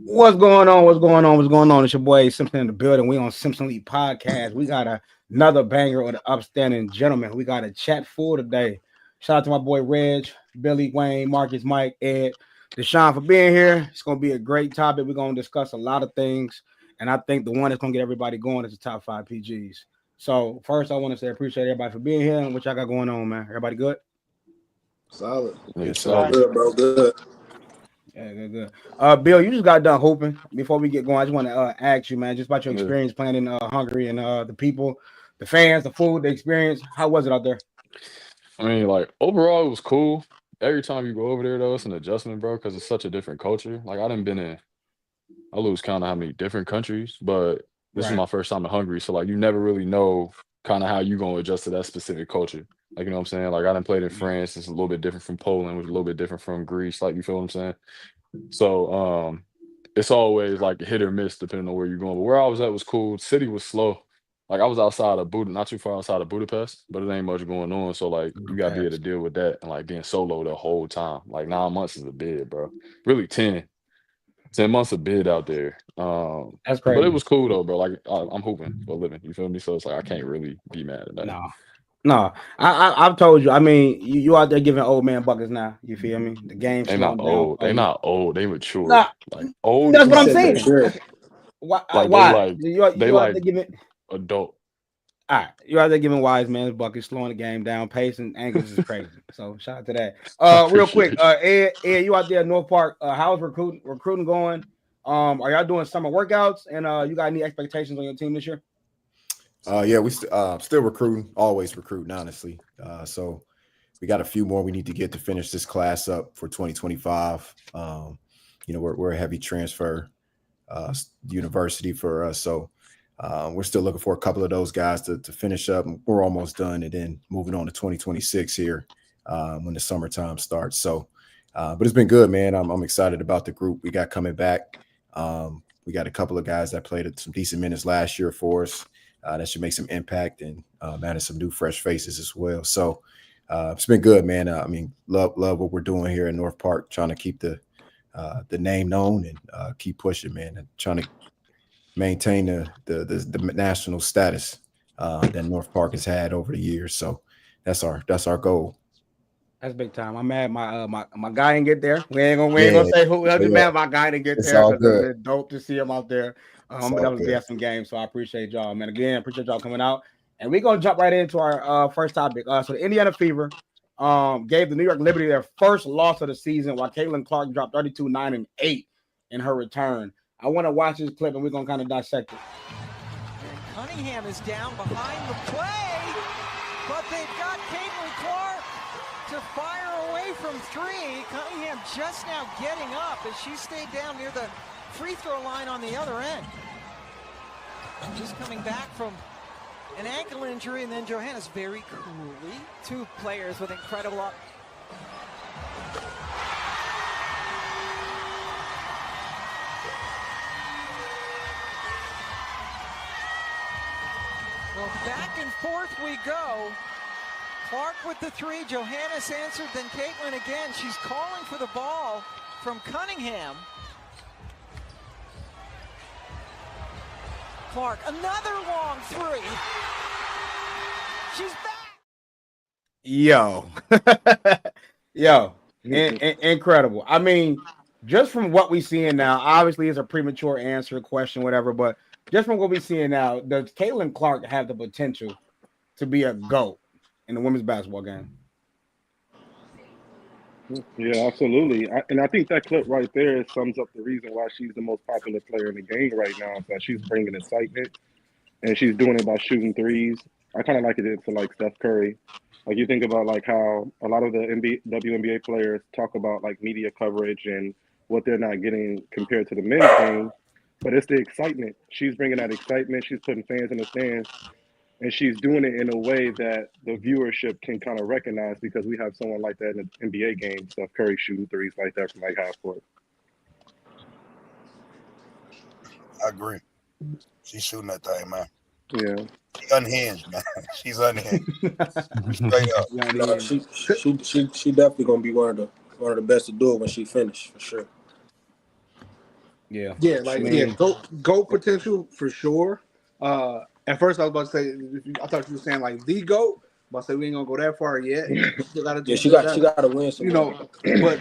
What's going on? What's going on? What's going on? It's your boy Simpson in the building. We on Simpson Elite Podcast. We got another banger of the upstanding gentlemen. We got a chat full today. Shout out to my boy Reg, Billy, Wayne, Marcus, Mike, Ed, Deshaun for being here. It's gonna be a great topic. We're gonna discuss a lot of things, and I think the one that's gonna get everybody going is the top 5 PGs. So first, I want to say appreciate everybody for being here and what y'all got going on, man. Everybody good? Solid. It's Good, bro. Good. Yeah, good. Bill, you just got done hooping. Before we get going, I just want to ask you, man, just about your experience playing in Hungary and the people, the fans, the food, the experience. How was it out there? I mean, like overall, it was cool. Every time you go over there, though, it's an adjustment, bro, because it's such a different culture. Like I done been in, I lose count of how many different countries, but this is my first time in Hungary, so like you never really know kind of how you gonna adjust to that specific culture. Like you know what I'm saying? Like I done played in France. It's a little bit different from Poland, which is a little bit different from Greece. Like you feel what I'm saying? So it's always like a hit or miss depending on where you're going. But where I was at was cool. The city was slow. Like I was outside of not too far outside of Budapest, but it ain't much going on. So like you gotta be able to deal with that and like being solo the whole time. Like 9 months is a bid, bro. Really 10 months a bid out there. That's crazy. But it was cool though, bro. Like I'm hooping for a living. You feel me? So it's like I can't really be mad at that. No. I've told you. I mean, you out there giving old man buckets now. You feel me? The game's They not old. They not old. They mature. Nah, like old. That's what I'm saying. Why? Like, you out there giving adult. All right, you're out there giving wise man's buckets, slowing the game down, pace and angles is crazy. So shout out to that. Real quick, Ed, you out there in North Park? How's recruiting going? Are y'all doing summer workouts? And you got any expectations on your team this year? Yeah, we still recruiting, always recruiting, honestly. So we got a few more we need to get to finish this class up for 2025. We're a heavy transfer university for us, so we're still looking for a couple of those guys to finish up. We're almost done, and then moving on to 2026 here when the summertime starts. So, but it's been good, man. I'm excited about the group we got coming back. We got a couple of guys that played some decent minutes last year for us. That should make some impact and added some new fresh faces as well. So it's been good, man. I mean, love what we're doing here in North Park, trying to keep the name known and keep pushing, man, and trying to maintain the national status that North Park has had over the years. So that's our goal. That's big time. I'm mad my guy didn't get there. We ain't gonna say who else is mad my guy didn't get there because it's dope to see him out there. But that was a awesome game. So I appreciate y'all, man. Again, appreciate y'all coming out. And we're gonna jump right into our first topic. So the Indiana Fever gave the New York Liberty their first loss of the season while Caitlin Clark dropped 32, 9, and 8 in her return. I want to watch this clip and we're gonna kind of dissect it. And Cunningham is down behind the play, but they've got Caitlin Clark to fire away from 3. Cunningham just now getting up as she stayed down near the free throw line on the other end. Just coming back from an ankle injury, and then Johannes very coolly. 2 players with incredible Well, back and forth we go. Clark with the 3, Johannes answered, then Caitlin again. She's calling for the ball from Cunningham. Clark, another long 3. She's back. Incredible. I mean, just from what we're seeing now, obviously it's a premature answer, question, whatever, but just from what we're seeing now, does Caitlin Clark have the potential to be a GOAT in the women's basketball game? Yeah, absolutely. I think that clip right there sums up the reason why she's the most popular player in the game right now. Is that she's bringing excitement, and she's doing it by shooting threes. I kind of like it to like Steph Curry. Like you think about like how a lot of the WNBA players talk about like media coverage and what they're not getting compared to the men's game, but it's the excitement. She's bringing that excitement. She's putting fans in the stands. And she's doing it in a way that the viewership can kind of recognize because we have someone like that in the NBA game, Steph Curry shooting threes like that from like half court. I agree. She's shooting that thing, man. Yeah. She's unhinged, man. She's unhinged. Straight up. No, she definitely gonna be one of the best to do it when she finished, for sure. Yeah. Yeah, like GOAT potential for sure. At first I was about to say I thought you were saying like the GOAT, but I say we ain't gonna go that far yet. Still gotta do she got to win some.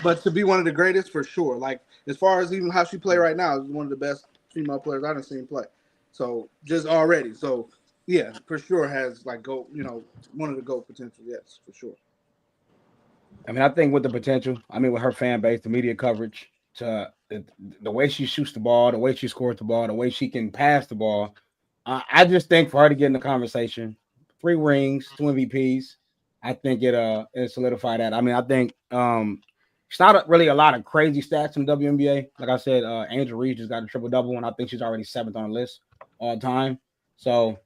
But to be one of the greatest for sure. Like as far as even how she play right now is one of the best female players I've seen play. So just already. So yeah, for sure has like GOAT, one of the GOAT potential, yes, for sure. I mean, I think with the potential, with her fan base, the media coverage, to the way she shoots the ball, the way she scores the ball, the way she can pass the ball, I just think for her to get in the conversation, 3 rings, 2 MVPs, I think it solidify that. I think it's not really a lot of crazy stats in WNBA. Like I said, Angel Reese just got a triple-double, and I think she's already 7th on the list all time. So,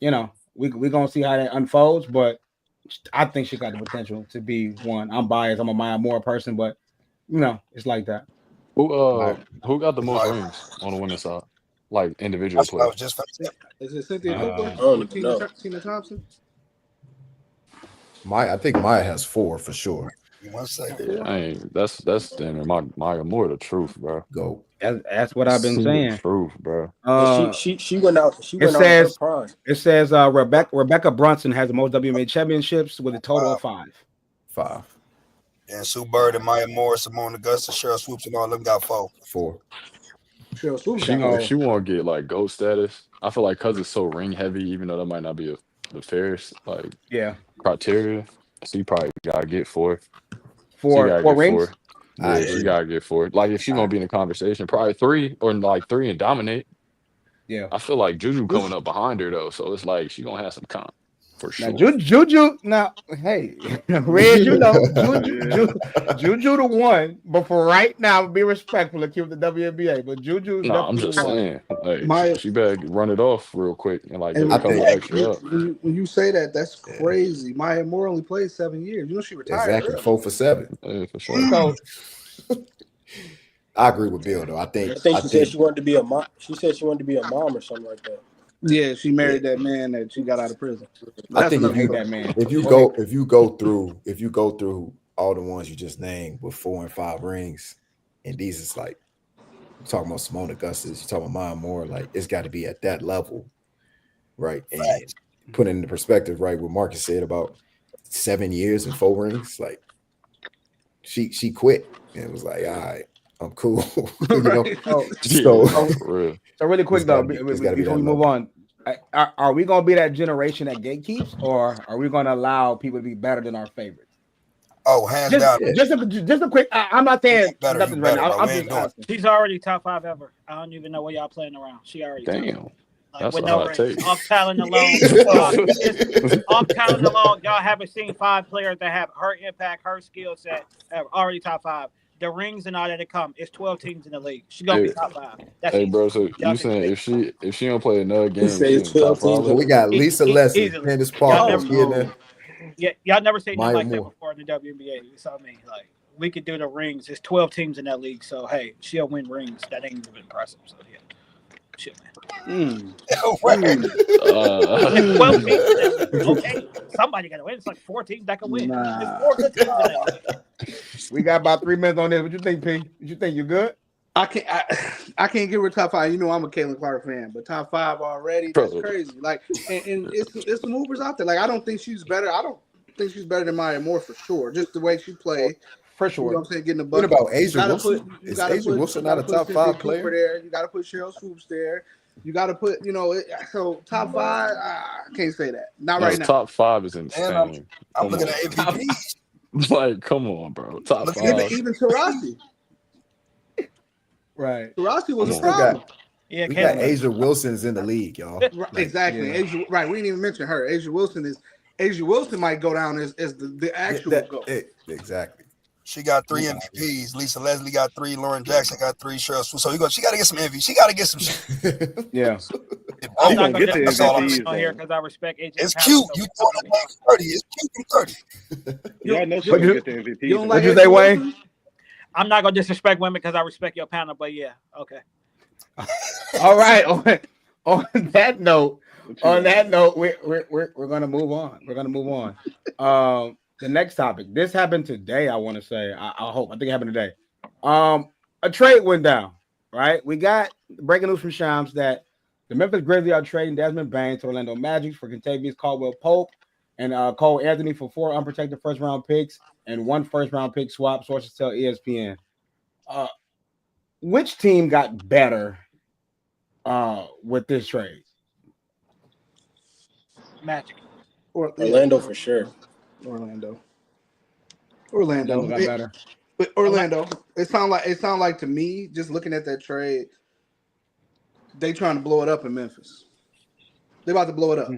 we're going to see how that unfolds, but I think she got the potential to be one. I'm biased. I'm a Maya Moore person, but it's like that. Who got the most rings on the winning side? Like individual That's what I players. was just going to say. Is it Cynthia Cooper I don't even know. Tina Thompson? I think Maya has 4 for sure. One second. Yeah, that's damn near Maya Moore the truth, bro. Go. That's what I've been saying. The truth, bro. She went out. She went out in her prime. It says Rebecca Brunson has the most WNBA championships with a total of 5. 5. And Sue Bird and Maya Moore, Simone Augusta, Cheryl Swoops, and all them got 4. 4. Cheryl Swoops. She won't get like GOAT status. I feel like because it's so ring heavy, even though that might not be the fairest criteria. So you probably gotta get 4. 4 rings. 4. Yeah, she gotta get 4. Like if she's gonna be in the conversation, probably 3 or like 3 and dominate. Yeah, I feel like Juju coming up behind her though, so it's like she gonna have some comp for sure. Now, Juju. Now, hey, Red, Juju the one. But for right now, be respectful and keep the WNBA. But Juju's I'm just saying, she better run it off real quick and like And get a couple extra up. when you say that, that's crazy. Maya Moore only played 7 years. She retired. Exactly, 4 for 7. Yeah, for sure. So, I agree with Bill though. I think she said she wanted to be a mom. She said she wanted to be a mom or something like that. Yeah, she married that man that she got out of prison. I think if you go through all the ones you just named with 4 and 5 rings, and these is like you're talking about Simone Augusta, you're talking about Maya Moore, like it's got to be at that level, right? And put it into perspective, right? What Marcus said about 7 years and 4 rings, like she quit and was like, all right, I'm cool. So really quick though, before we move on, are we gonna be that generation that gatekeeps, or are we gonna allow people to be better than our favorites? Oh, hands down. Just a quick. I'm not saying nothing right now. I'm just asking. She's already top 5 ever. I don't even know what y'all playing around. She already. Damn. That's with no ring. Off talent alone. Off talent alone, y'all haven't seen 5 players that have her impact, her skill set, already top 5. The rings and all that to come. It's 12 teams in the league. She's gonna be top 5. That's easy. Bro. So you saying if she don't play another game, she's top 5. We got Lisa Leslie, Candace Parker. Y'all never seen nothing like that before in the WNBA. So I mean, like we could do the rings. There's 12 teams in that league. So hey, she'll win rings. That ain't even impressive. So yeah. Shit, man. 12 teams. Okay, somebody got to win. It's like 4 teams that can win. There's 4 good teams in that league. We got about 3 minutes on this. What you think, P? You think you're good? I can't give her top 5. I'm a Caitlin Clark fan, but top 5 already. That's crazy. Like, and it's some movers out there. Like, I don't think she's better. I don't think she's better than Maya Moore for sure. Just the way she plays. For sure. You know what I'm saying? Getting the bucket. What about Asia Wilson? Is Asia Wilson not a top 5 player? There. You got to put Cheryl Swoops there. You got to put, so top 5. I can't say that. Not right now. Top 5 is insane. I'm looking at MVPs. Like, come on, bro. Top 5. Even Taurasi. Right. Taurasi was a problem. We got Asia Wilson's in the league, y'all. Exactly. Yeah. Asia, right. We didn't even mention her. Asia Wilson might go down as the actual goal. Exactly. She got 3 MVPs. Lisa Leslie got 3. Lauren Jackson got 3. Cheryl Swoops. So she got to get some MVP. She got to get some shit. Yeah. I'm not going to get the MVPs on here because I respect AJ. It's cute. You throw the ball 30. It's cute and 30. Y'all know she going to get the MVP. You don't What'd you say, Wayne? I'm not going to disrespect women because I respect your panel, but yeah, okay. All right. On that note, we're gonna move on. We're gonna move on. The next topic. This happened today. I want to say. I hope. I think it happened today. A trade went down. right? We got breaking news from Shams that the Memphis Grizzlies are trading Desmond Bain to Orlando Magic for Contavious Caldwell Pope and Cole Anthony for 4 unprotected first-round picks and 1 first-round pick swap. Sources tell ESPN. Which team got better with this trade? Magic. Orlando for sure. Orlando Got better. But Orlando, it sound like to me, just looking at that trade, they trying to blow it up in Memphis. They about to blow it up.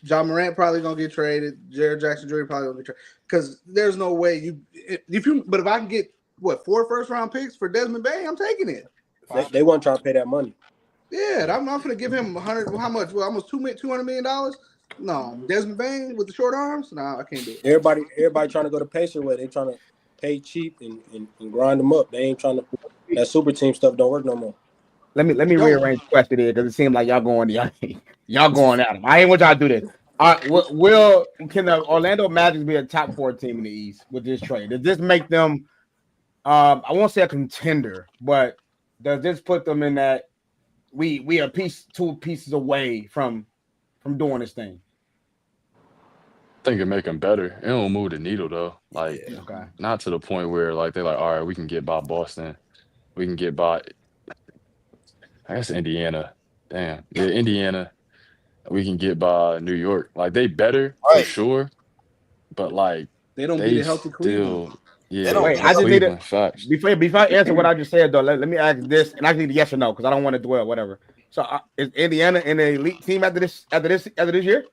John Morant probably gonna get traded. Jared Jackson Jr. probably gonna get traded because there's no way But if I can get 4 first-round picks for Desmond Bain, I'm taking it. They want to try to pay that money. Yeah, I'm not gonna give him 100. How much? Well, almost $200 million. No, Desmond Bain with the short arms. No, I can't do it. Everybody trying to go to Pacer way. They trying to pay cheap and grind them up. They ain't trying to. That super team stuff don't work no more. Let me rearrange the question here because it seems like y'all going at them. I ain't want y'all to do this. Can the Orlando Magic be a top 4 team in the East with this trade? Does this make them? I won't say a contender, but does this put them in that we are 2 pieces away from doing this thing? I think it make them better. It don't move the needle though. Like, not to the point where like they're like, all right, we can get by Boston, we can get by. I guess Indiana. Damn. Yeah, Indiana. We can get by New York. Like they better for sure. But like they don't beat a healthy Cleveland. Yeah. Wait, I just need it. Before I answer what I just said though, let me ask this, and I need a yes or no because I don't want to dwell, whatever. So is Indiana an elite team after this year?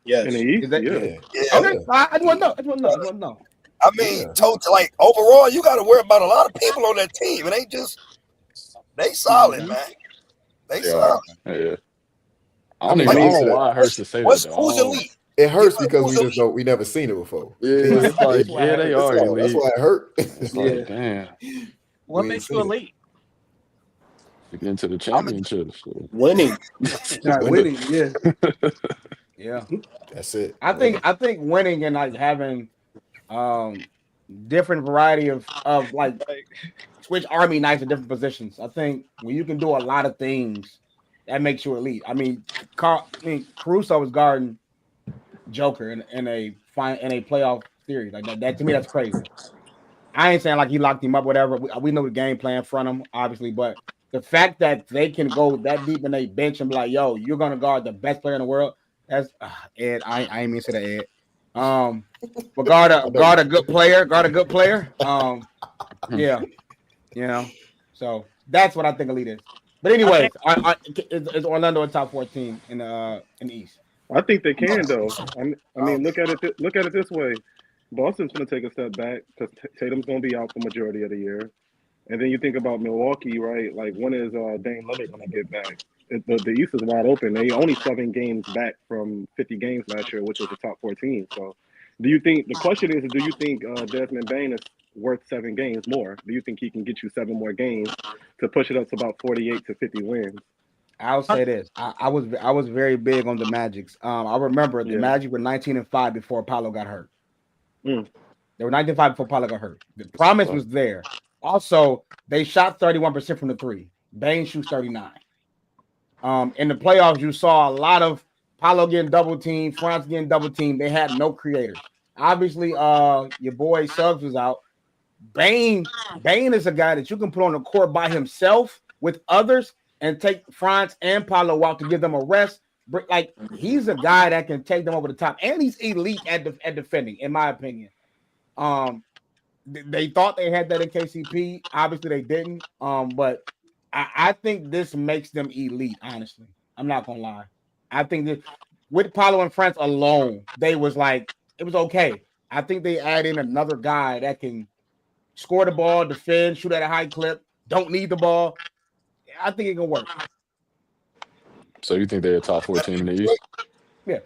Yes. In the East? Yeah. Okay. I just want to know. I mean, like overall, you got to worry about a lot of people on that team. It ain't just they solid, man. They solid. Yeah. I don't know why it hurts to say that. Who's elite? It hurts because we never seen it before. Yeah, it's like they are elite. That's why it hurt. It's like, damn. What makes you elite? To get into the championships. Winning. Winning, yeah. Yeah. That's it. I think winning and like having different variety of like switch army nights in different positions. I think when you can do a lot of things, that makes you elite. I mean, Caruso was guarding Joker in a playoff series like that. To me, that's crazy. I ain't saying like he locked him up, whatever. We know the game plan from him, obviously, but the fact that they can go that deep in their bench and be like, "Yo, you're gonna guard the best player in the world." That's Ed. I ain't mean to say that, Ed. But guard a good player. Yeah, you know. So that's what I think elite is. But anyway, is Orlando a top 14 in the East? I think they can though. I mean, look at it this way. Boston's going to take a step back because Tatum's going to be out for majority of the year, and then you think about Milwaukee, right? Like when is Dame Lillard going to get back? The East is wide open. They only 7 games back from 50 games last year, which was the top 14. So, the question is, do you think Desmond Bain is worth 7 games more? Do you think he can get you 7 more games to push it up to about 48 to 50 wins? I'll say this. I was very big on the Magics. I remember the Magic were 19-5 before Apollo got hurt. They were 19-5 before Apollo got hurt. The promise was there. Also, they shot 31% from the 3. Bain shoots 39. In the playoffs, you saw a lot of Apollo getting double teamed, Franz getting double teamed. They had no creators. Obviously, your boy Suggs was out. Bain is a guy that you can put on the court by himself with others and take Franz and Paolo out to give them a rest. Like he's a guy that can take them over the top, and he's elite at defending, in my opinion. They thought they had that in KCP. Obviously, they didn't. But I think this makes them elite. Honestly, I'm not gonna lie. I think that with Paolo and Franz alone, it was okay. I think they add in another guy that can score the ball, defend, shoot at a high clip, don't need the ball. I think it can work. So you think they're a top 14 in the East? Yeah.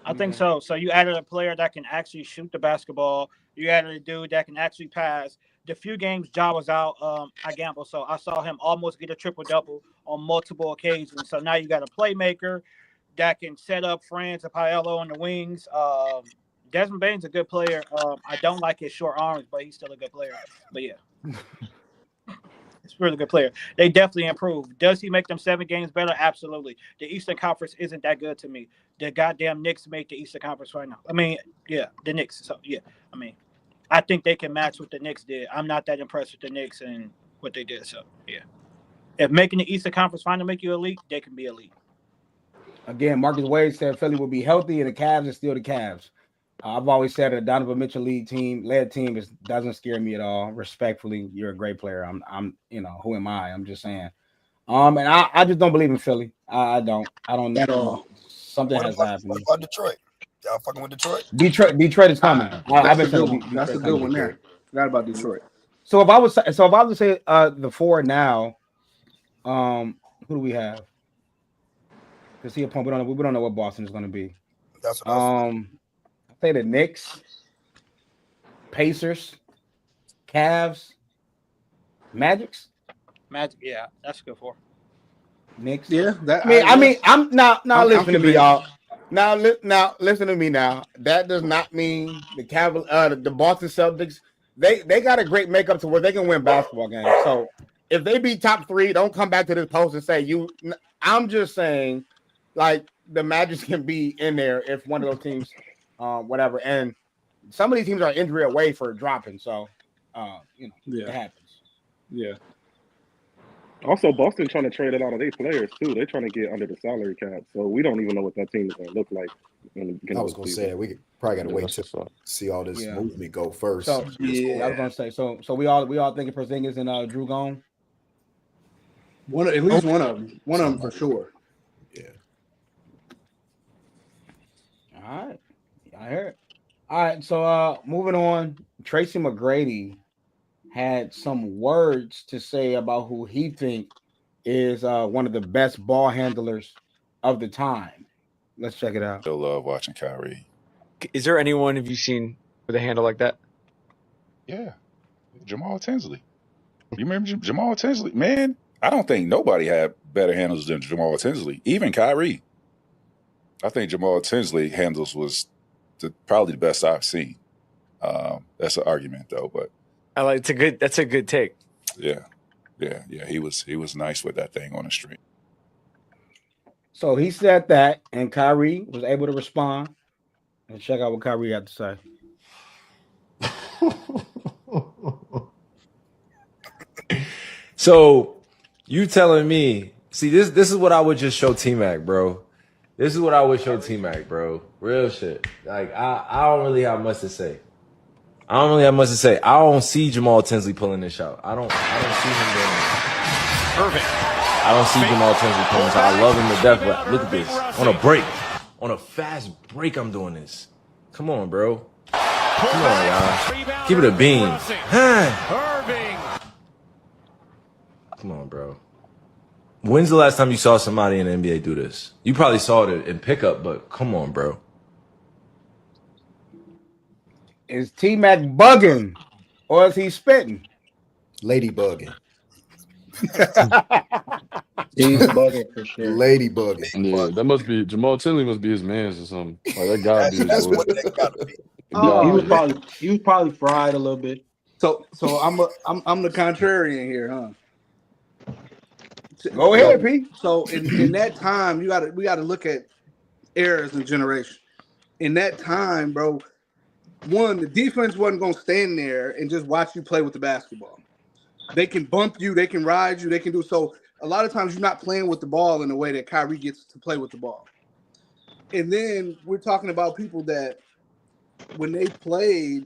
I think so. So you added a player that can actually shoot the basketball. You added a dude that can actually pass. The few games Ja was out, I gambled, so I saw him almost get a triple-double on multiple occasions. So now you got a playmaker that can set up Franz and Paolo on the wings. Desmond Bain's a good player. I don't like his short arms, but he's still a good player. But yeah. really good player. They definitely improved. Does he make them 7 games better? Absolutely. The Eastern Conference isn't that good to me. The goddamn Knicks make the Eastern Conference right now. I mean, yeah, the Knicks. So yeah, I mean, I think they can match what the Knicks did. I'm not that impressed with the Knicks and what they did. So yeah, if making the Eastern Conference final make you elite, they can be elite. Again, Marcus Wade said Philly will be healthy, and the Cavs are still the Cavs. I've always said a Donovan Mitchell led team doesn't scare me at all. Respectfully, you're a great player. I'm who am I? I'm just saying. And I just don't believe in Philly. I don't At all. Something has happened. What about Detroit? Y'all fucking with Detroit? Detroit is coming. That's a good one. That's a good one there. Forgot about Detroit. So if I was to say the 4 now, who do we have? To see a point, we don't know what Boston is going to be. That's what I was say the Knicks, Pacers, Cavs, Magic, yeah, that's good for Knicks. Yeah, I'm now listen to me, y'all. Now listen to me now. That does not mean the Boston Celtics. They got a great makeup to where they can win basketball games. So if they be top 3, don't come back to this post and say you. I'm just saying, like the Magic can be in there if one of those teams. Whatever, and some of these teams are injury away for dropping, so it happens. Yeah. Also, Boston trying to trade a lot of their players too. They're trying to get under the salary cap, so we don't even know what that team is going to look like. I was going to say we probably got to wait to see all this movement go first. So I was going to say so we all thinking Porzingis and Drew gone. At least one of them for sure. Yeah. All right. I heard. All right, so moving on, Tracy McGrady had some words to say about who he thinks is one of the best ball handlers of the time. Let's check it out. Still love watching Kyrie. Is there anyone have you seen with a handle like that? Yeah, Jamal Tinsley. You remember Jamal Tinsley? Man, I don't think nobody had better handles than Jamal Tinsley, even Kyrie. I think Jamal Tinsley handles was probably the best I've seen. That's an argument though, but that's a good take. Yeah. He was nice with that thing on the street. So he said that, and Kyrie was able to respond. And check out what Kyrie had to say. So you telling me? See, this is what I would just show Tmac, bro. This is what I would show Tmac, bro. Real shit. Like I don't really have much to say. I don't see Jamal Tinsley pulling this shot. I don't see him doing this. Irving. I don't see Jamal Tinsley pulling this shot. I love him to death, but look at this. On a break. On a fast break, I'm doing this. Come on, bro. Come on, y'all. Keep it a beam. Come on, bro. When's the last time you saw somebody in the NBA do this? You probably saw it in pickup, but come on, bro. Is Tmac bugging or is he spitting? Lady bugging. He's bugging for sure. Lady bugging. Yeah, that must be Jamal Tinsley must be his man's or something. Like that gotta be his That's boy. what that got to be. He was probably fried a little bit. So I'm the contrarian here, huh? Go ahead, P. So in that time, we gotta look at eras and generation. In that time, bro, the defense wasn't gonna stand there and just watch you play with the basketball. They can bump you, they can ride you, they can do so. A lot of times you're not playing with the ball in the way that Kyrie gets to play with the ball. And then we're talking about people that when they played,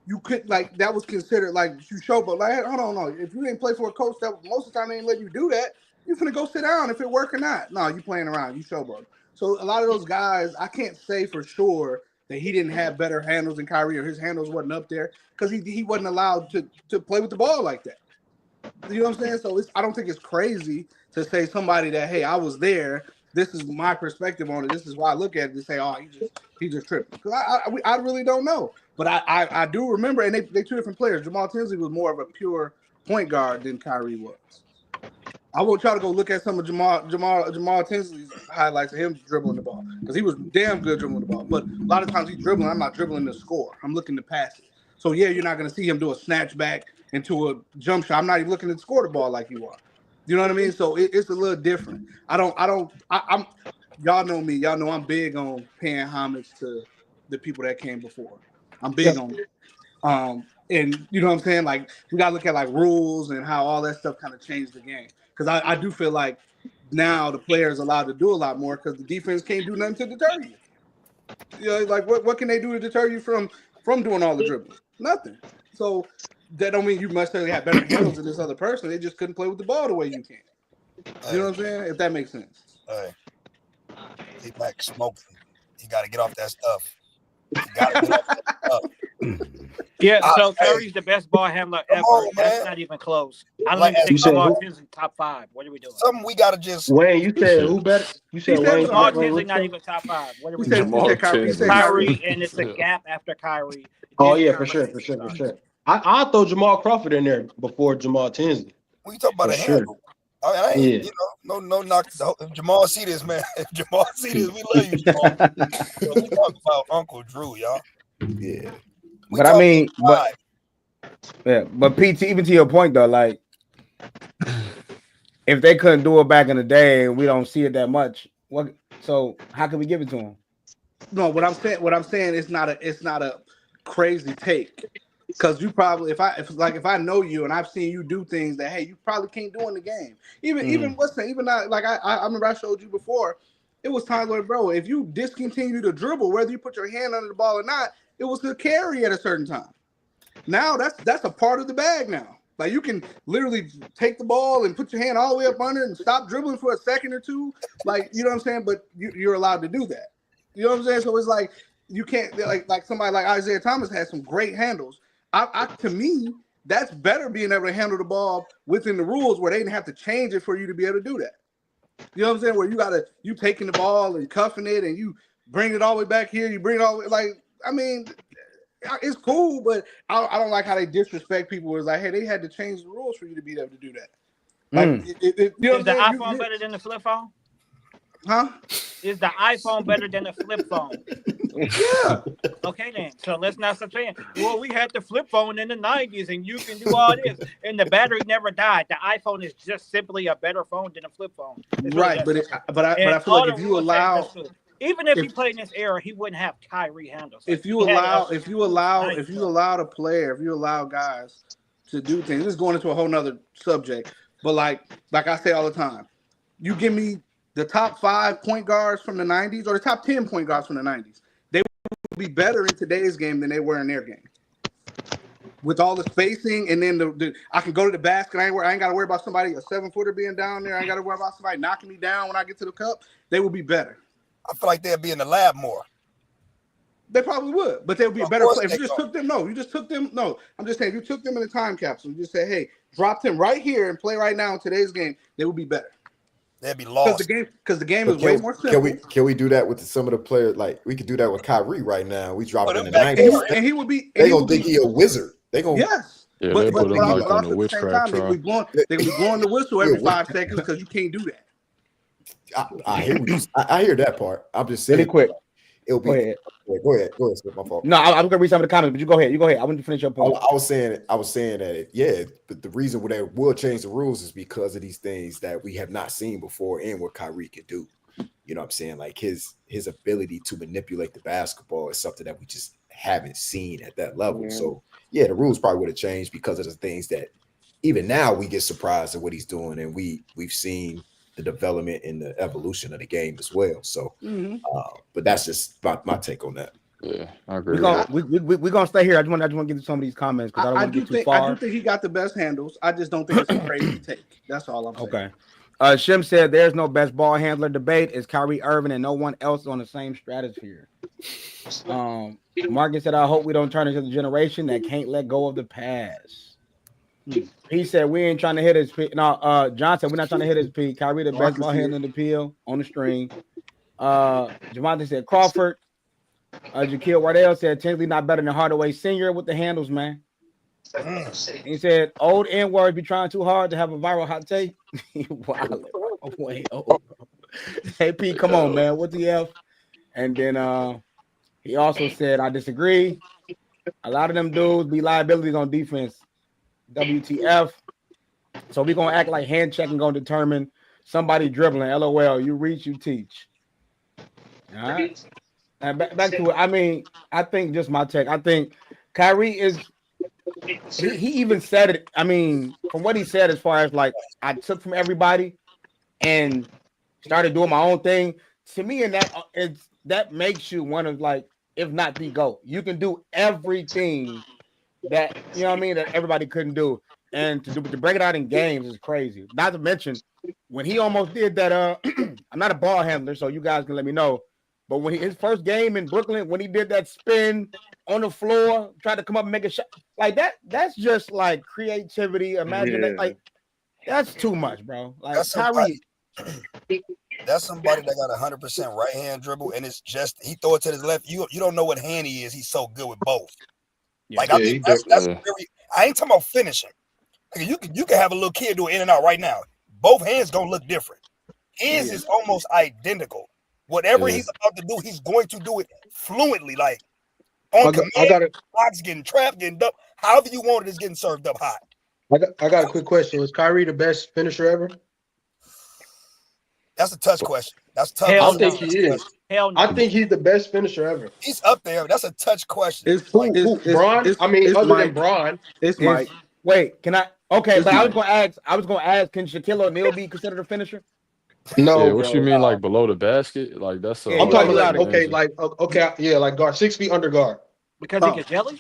you could that was considered you showboat. Like, hold on, if you didn't play for a coach that most of the time they ain't let you do that, you're finna go sit down if it work or not. No, you playing around, you showboat. So a lot of those guys, I can't say for sure that he didn't have better handles than Kyrie or his handles wasn't up there because he wasn't allowed to play with the ball like that. You know what I'm saying? So I don't think it's crazy to say somebody that, hey, I was there. This is my perspective on it. This is why I look at it and say, oh, he just tripping. Because I really don't know. But I do remember, and they two different players. Jamal Tinsley was more of a pure point guard than Kyrie was. I will try to go look at some of Jamal Tinsley's highlights of him dribbling the ball because he was damn good dribbling the ball. But a lot of times he's dribbling. I'm not dribbling to score. I'm looking to pass it. So, yeah, you're not going to see him do a snatch back into a jump shot. I'm not even looking to score the ball like you are. You know what I mean? So it's a little different. I'm y'all know me. Y'all know I'm big on paying homage to the people that came before. I'm big on it. And you know what I'm saying? Like we gotta look at like rules and how all that stuff kind of changed the game. Because I do feel like now the players are allowed to do a lot more because the defense can't do nothing to deter you. You know, like what can they do to deter you from doing all the dribbling? Nothing. So that don't mean you necessarily have better handles than this other person. They just couldn't play with the ball the way you can. You know what I'm saying? If that makes sense. Hey, Tmac smoking. You got to get off that stuff. You got to get off that stuff. Yeah, so Curry's the best ball handler ever. That's not even close. I don't even think Jamal Tinsley top 5. What are we doing? Something we got to just. Wayne, you said who better? You said Wayne. Jamal Tinsley not even top 5. What are we doing? Kyrie, and it's a gap after Kyrie. Oh yeah, for sure. I throw Jamal Crawford in there before Jamal Tinsley. We talk about a handle. I ain't, you know, no knock. If Jamal see this, man. If Jamal see this, we love you, Jamal. We talk about Uncle Drew, y'all. Yeah. But I mean, but PT, even to your point though, like if they couldn't do it back in the day and we don't see it that much, so how can we give it to them? No, what I'm saying is not a crazy take. Because you probably, if I know you and I've seen you do things that hey you probably can't do in the game. Even I remember I showed you before. It was times where, bro, if you discontinue to dribble, whether you put your hand under the ball or not, it was to carry at a certain time. Now that's a part of the bag now. Like you can literally take the ball and put your hand all the way up under it and stop dribbling for a second or two. Like you know what I'm saying? But you're allowed to do that. You know what I'm saying? So it's like you can't like somebody like Isaiah Thomas has some great handles. To me, that's better being able to handle the ball within the rules where they didn't have to change it for you to be able to do that. You know what I'm saying? Where you taking the ball and cuffing it and you bring it all the way back here. You bring it all the way, like, I mean, it's cool, but I don't like how they disrespect people. It's like, hey, they had to change the rules for you to be able to do that. Like, you know is the iPhone better than the flip phone? Huh? Is the iPhone better than the flip phone? Yeah. Okay, then. So let's not stop saying, well, we had the flip phone in the 90s and you can do all this. And the battery never died. The iPhone is just simply a better phone than a flip phone. Right, but I feel like if you allow, even if he played in this era, he wouldn't have Kyrie handles. If you allow a player, if you allow guys to do things, this is going into a whole nother subject. But like I say all the time, you give me the top 5 point guards from the 90s or the top 10 point guards from the 90s. They would be better in today's game than they were in their game. With all the spacing, and then I can go to the basket. I ain't got to worry about somebody, a 7-footer being down there. I ain't got to worry about somebody knocking me down when I get to the cup. They would be better. I feel like they'd be in the lab more. They probably would, but they would be a better player. If you just took them, I'm just saying, if you took them in a time capsule, you just say, hey, drop them right here and play right now in today's game, they would be better. They'd be lost. Because the game is way more simple. Can we do that with some of the players? Like we could do that with Kyrie right now. We drop it in the 90s. And he would be. They gonna think he a wizard. They gonna yes. Yeah, but they put him like on the at the same time, they would be blowing the whistle every 5 seconds because you can't do that. I hear that part. I'm just saying. Really quick. It'll be. Go ahead. My fault. No, I'm gonna read some of the comments, but you go ahead. I want to finish your point. I was saying that but the reason why they will change the rules is because of these things that we have not seen before and what Kyrie can do. You know what I'm saying? Like his ability to manipulate the basketball is something that we just haven't seen at that level. Yeah. So yeah, the rules probably would have changed because of the things that even now we get surprised at what he's doing, and we've seen the development and the evolution of the game as well. So, but that's just my take on that. Yeah, I agree. We're gonna stay here. I just want to get to some of these comments because I don't want to get too far. I do think he got the best handles. I just don't think it's a crazy take. That's all I'm saying. Okay. Shim said there's no best ball handler debate. It's Kyrie Irving and no one else on the same stratosphere. Marcus said, I hope we don't turn into the generation that can't let go of the past. He said we ain't trying to hit his peak. No, John said we're not trying to hit his peak. Kyrie the best ball handler in the peel on the string. Javante said Crawford. Jaquil Wardell said Tinsley not better than Hardaway Sr. with the handles, man. He said old N-words be trying too hard to have a viral hot take. Wow. Hey Pete, come on, man. What's the F? And then he also said I disagree. A lot of them dudes be liabilities on defense. WTF. So we're gonna act like hand checking gonna determine somebody dribbling. LOL. You reach, you teach. All right. And back to it. I mean, I think just my take. I think Kyrie is. He even said it. I mean, from what he said, as far as like I took from everybody and started doing my own thing. To me, and that makes you one of like, if not the GOAT. You can do everything that you know what I mean that everybody couldn't do, and to break it out in games is crazy. Not to mention when he almost did that. I'm not a ball handler, so you guys can let me know. But when his first game in Brooklyn, when he did that spin on the floor, tried to come up and make a shot like that's just like creativity. Imagine that, like that's too much, bro. Like That's Kyrie. That's somebody that got 100% right hand dribble, and it's just he throw it to his left. You don't know what hand he is. He's so good with both. Like I mean, that's very. I ain't talking about finishing. Like, you can have a little kid do it in and out right now. Both hands gonna look different. His is almost identical. Whatever he's about to do, he's going to do it fluently. Like on command, box getting trapped, getting up. However you want it is getting served up hot. I got a quick question. Is Kyrie the best finisher ever? That's a touch question. That's tough. I think he is. Hell no. I think he's the best finisher ever. He's up there. That's a touch question. It's Bron. I mean, other than Bron, it's Mike. Wait, can I? Okay, It's but Mike. I was gonna ask. Can Shaquille O'Neal be considered a finisher? No, yeah, what you mean, like below the basket? Like that's. I'm talking like yeah, like guard, 6 feet under guard. Because he can jelly.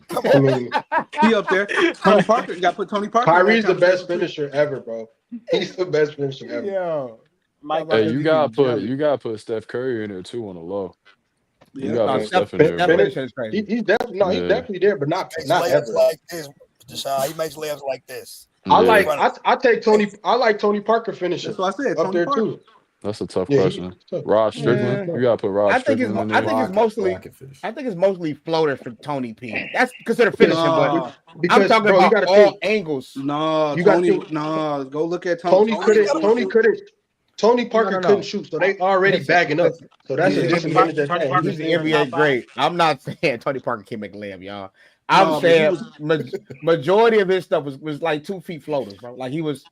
Come on, man. He up there. Tony Parker. You got to put Tony Parker. Kyrie's the best finisher ever, bro. He's the best finisher ever. Yeah. Hey, you gotta put Steph Curry in there too on the low. You gotta put Steph in there. He's definitely there, but not ever. Like this, Deshaun. He makes layups like this. I like Tony Parker finishing. That's what I said. Up Tony there Parker. too. That's a tough question. Rod Strickland. You gotta put Rod Strickland in there. I think it's mostly floaters for Tony P. That's considered finishing, but I'm talking about all angles. No, You Tony. got No, go look at Tony. Tony Parker couldn't shoot, so they already bagging up. So that's a disadvantage. He's the NBA great. I'm not saying Tony Parker can't make a layup, y'all. I'm saying majority of his stuff was like 2 feet floaters, bro. Like he was.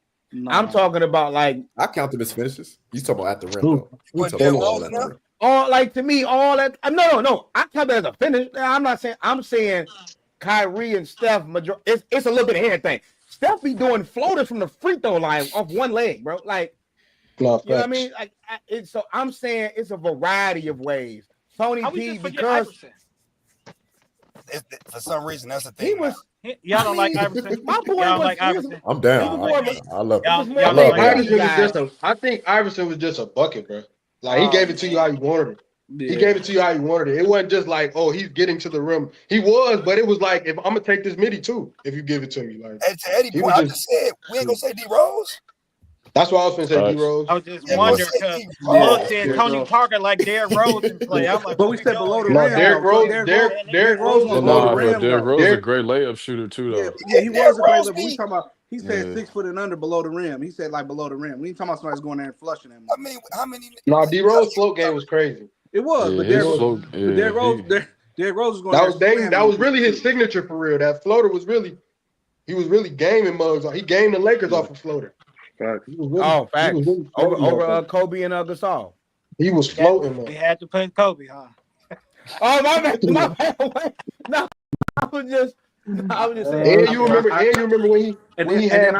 I'm talking about like I count them as finishes. You talking about at the rim though? We talking about all at the rim. All like to me, all that. No. I count that as a finish. I'm not saying. I'm saying Kyrie and Steph. It's a little bit of everything. Steph be doing floaters from the free throw line off one leg, bro. Like you know what I mean? Like so I'm saying it's a variety of ways. Tony P because for some reason that's the thing. Y'all don't like Iverson. My boy y'all was like Iverson. I'm down. I love it. I think Iverson was just a bucket, bro. Like he gave it to you how you wanted it. Yeah. He gave it to you how you wanted it. It wasn't just like, oh, he's getting to the rim. He was, but it was like, if I'm gonna take this midi too, if you give it to me. Like and to Eddie point, I just said we ain't gonna say D Rose. That's what I was gonna say, D Rose. I was just wondering because Mug said Tony Parker like Derrick Rose in play. I'm like, but we said below the rim. Derrick Rose was below the rim. Derrick Rose is a great layup shooter too, though. Yeah, he was a great layup. We talking about. He said 6 foot and under below the rim. He said like below the rim. We ain't talking about somebody's going there and flushing him. I mean, how many? No, D Rose float game was crazy. It was, but Derrick Rose was going. That was really his signature for real. That floater was really, he was really gaming mugs. He gamed the Lakers off a floater. Facts. Over Kobe and Gasol. He was floating. They had to put Kobe, huh? Oh my bad. No, I was just saying. And you remember when he had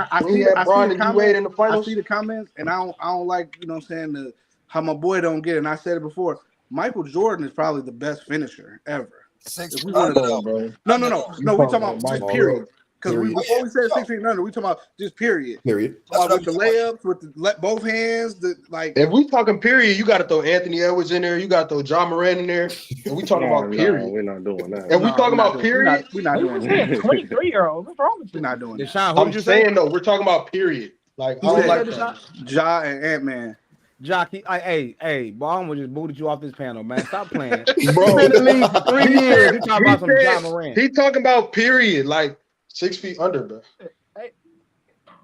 Bron and D-Wade in the finals? I see the comments, and I don't like, you know what I'm saying, how my boy don't get it. And I said it before. Michael Jordan is probably the best finisher ever. No. We talking about just period. Because before we said 6 feet and under, we talking about just period. Period. With the layups, with both hands, If we talking period, you got to throw Anthony Edwards in there. You got to throw John Moran in there. And we talking about period. No, we're not doing that. And we talking about period. We're not doing that. 23-year-old. What's wrong with you? We're not doing that. Deshaun, I'm saying though, we're talking about period. Like I don't like that. Ja and Ant-Man. Jockey, hey, boy, I'm gonna just booted you off this panel, man. Stop playing. Bro, been in the league for 3 years. You talking about some John Moran? He talking about period, like 6 feet under, bro.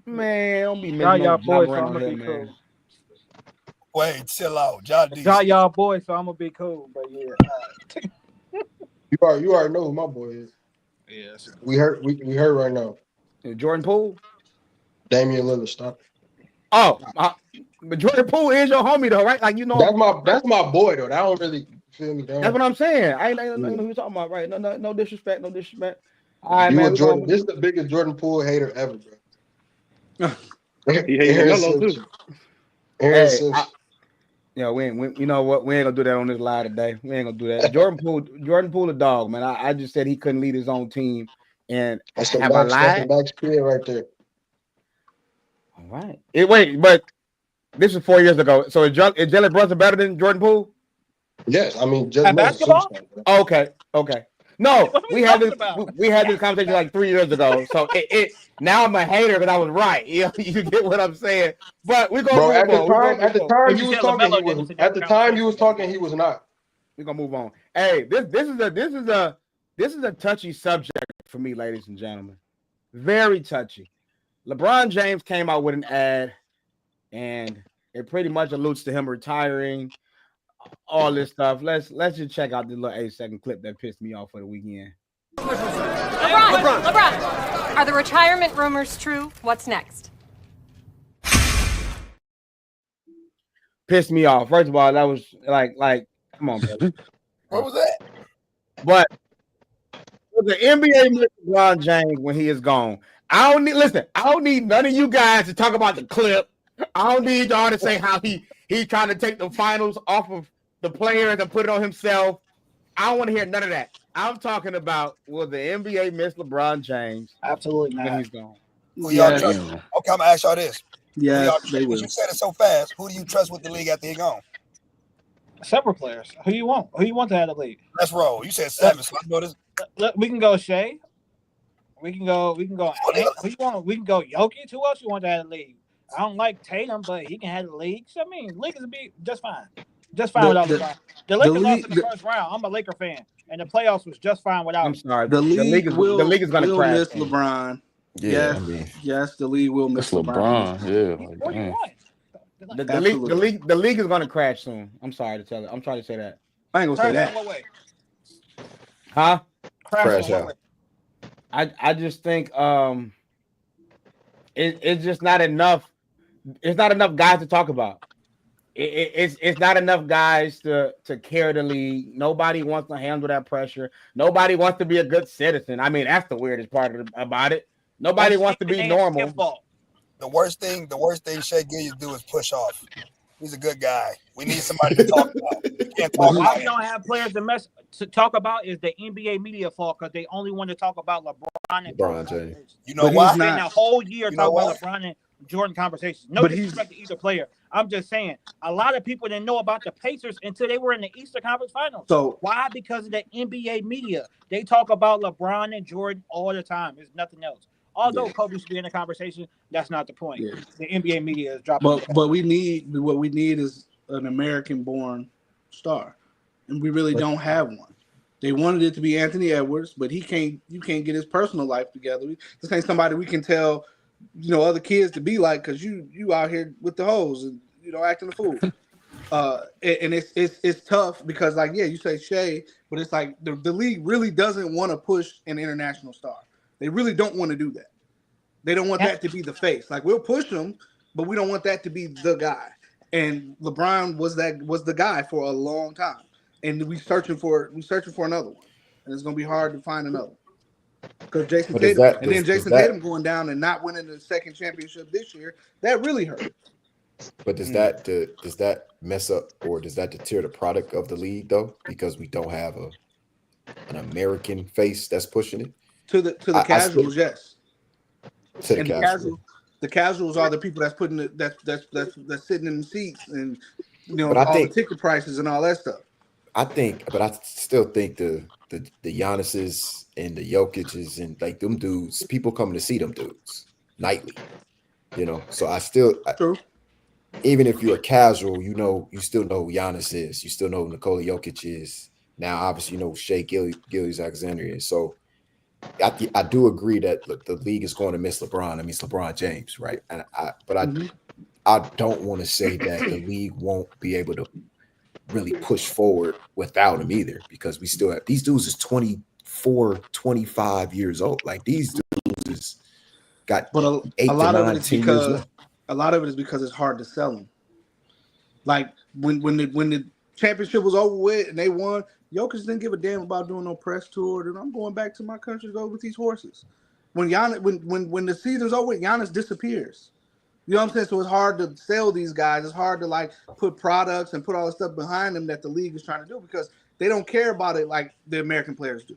Man, don't be y'all boys, so Moran I'm gonna be man. cool. Wait, chill out, John D. Y'all boys, so I'm gonna be cool. But yeah, you already know who my boy is. Yes. We hurt right now. Jordan Poole? Damian Lillard, stop. Oh, but Jordan Poole is your homie though, right? Like that's my boy though. That don't really feel me down. That's what I'm saying. I know who you're talking about, right? No disrespect, no disrespect. All right, man. This is the biggest Jordan Poole hater ever, bro. He hated Melo too. You know what? We ain't gonna do that on this live today. We ain't gonna do that. Jordan Poole, a dog, man. I just said he couldn't lead his own team, and that's I lied? That's the max speed right there. All right. But this is 4 years ago. So is Jalen Brunson better than Jordan Poole? Yes, I mean just basketball. Okay. No, we had this conversation like 3 years ago. So now I'm a hater because I was right. You get what I'm saying? But we're gonna move on. At the time you was talking, he was not. We're gonna move on. Hey, this is a touchy subject for me, ladies and gentlemen. Very touchy. LeBron James came out with an ad, and it pretty much alludes to him retiring. All this stuff. Let's just check out this little 8-second clip that pissed me off for the weekend. LeBron, are the retirement rumors true? What's next? Pissed me off. First of all, that was like, come on, brother. What was that? But the NBA LeBron James when he is gone. I don't need none of you guys to talk about the clip. I don't need y'all to say how he's trying to take the finals off of the players and put it on himself. I don't want to hear none of that. I'm talking about will the NBA miss LeBron James? Absolutely not. When he's gone. Okay, I'm gonna ask y'all this. Yeah, you said it so fast. Who do you trust with the league after he's gone? Several players. Who you want? Who you want to have the league? Let's roll. You said 7. So I know this. We can go Shea. We can go. Who you want? We can go Jokic. Who else you want to have the league? I don't like Tatum, but he can have the league. So, I mean, league is be just fine. Just fine without LeBron. The Lakers lost in the first round. I'm a Laker fan, and the playoffs was just fine without. I'm sorry. The league is going to crash. Miss LeBron. Yeah, yes, the league will miss LeBron. Yeah, the league is going to crash soon. I'm sorry to tell you. I'm trying to say that. I ain't gonna say that. What way? Huh? Crash out. I just think it's just not enough. It's not enough guys to talk about. It's not enough guys to carry the league. Nobody wants to handle that pressure. Nobody wants to be a good citizen. I mean, that's the weirdest part about it. Nobody wants to be normal. The worst thing Shea Gilgeous do is push off. He's a good guy. We need somebody to talk about. Can't talk Why we don't have players to talk about is the NBA media fault because they only want to talk about LeBron and LeBron James. You know why? Spend a whole year talking about LeBron and Jordan conversations. No disrespect to either player. I'm just saying a lot of people didn't know about the Pacers until they were in the Eastern Conference Finals. So why? Because of the NBA media. They talk about LeBron and Jordan all the time. There's nothing else. Although Kobe should be in the conversation, that's not the point. Yeah. The NBA media is dropping. But what we need is an American-born star, and we really don't have one. They wanted it to be Anthony Edwards, but you can't get his personal life together. This ain't somebody we can tell, other kids to be like because you out here with the hoes and acting a fool. And it's tough because you say Shea, but it's like the league really doesn't want to push an international star. They really don't want to do that. They don't want that to be the face. Like we'll push them, but we don't want that to be the guy. And LeBron was the guy for a long time. And we searching for another one. And it's gonna be hard to find another one. Because Jason Tatum going down and not winning the second championship this year, that really hurt. But does that mess up or does that deter the product of the league though? Because we don't have an American face that's pushing it. To the casuals, yes. To the casuals. The casuals are the people that's putting that's sitting in the seats and but all the ticket prices and all that stuff. I still think the Giannis's and the Jokic's and like them dudes, people coming to see them dudes nightly. So True. Even if you're a casual, you still know who Giannis is. You still know who Nikola Jokic is. Now, obviously, Shea Gilgeous-Alexander is. So I do agree that the league is going to miss LeBron. I mean, it's LeBron James, right? And I don't want to say that the league won't be able to really push forward without him either, because we still have these dudes is 24, 4, 25 years old. Like these dudes is got But 8 a lot to of 9, it is 10 years because left. a lot of it is because it's hard to sell them. Like when the championship was over with and they won, Jokic didn't give a damn about doing no press tour. And I'm going back to my country to go with these horses. When Giannis, when the season's over, Giannis disappears. You know what I'm saying? So it's hard to sell these guys. It's hard to like put products and put all the stuff behind them that the league is trying to do because they don't care about it like the American players do.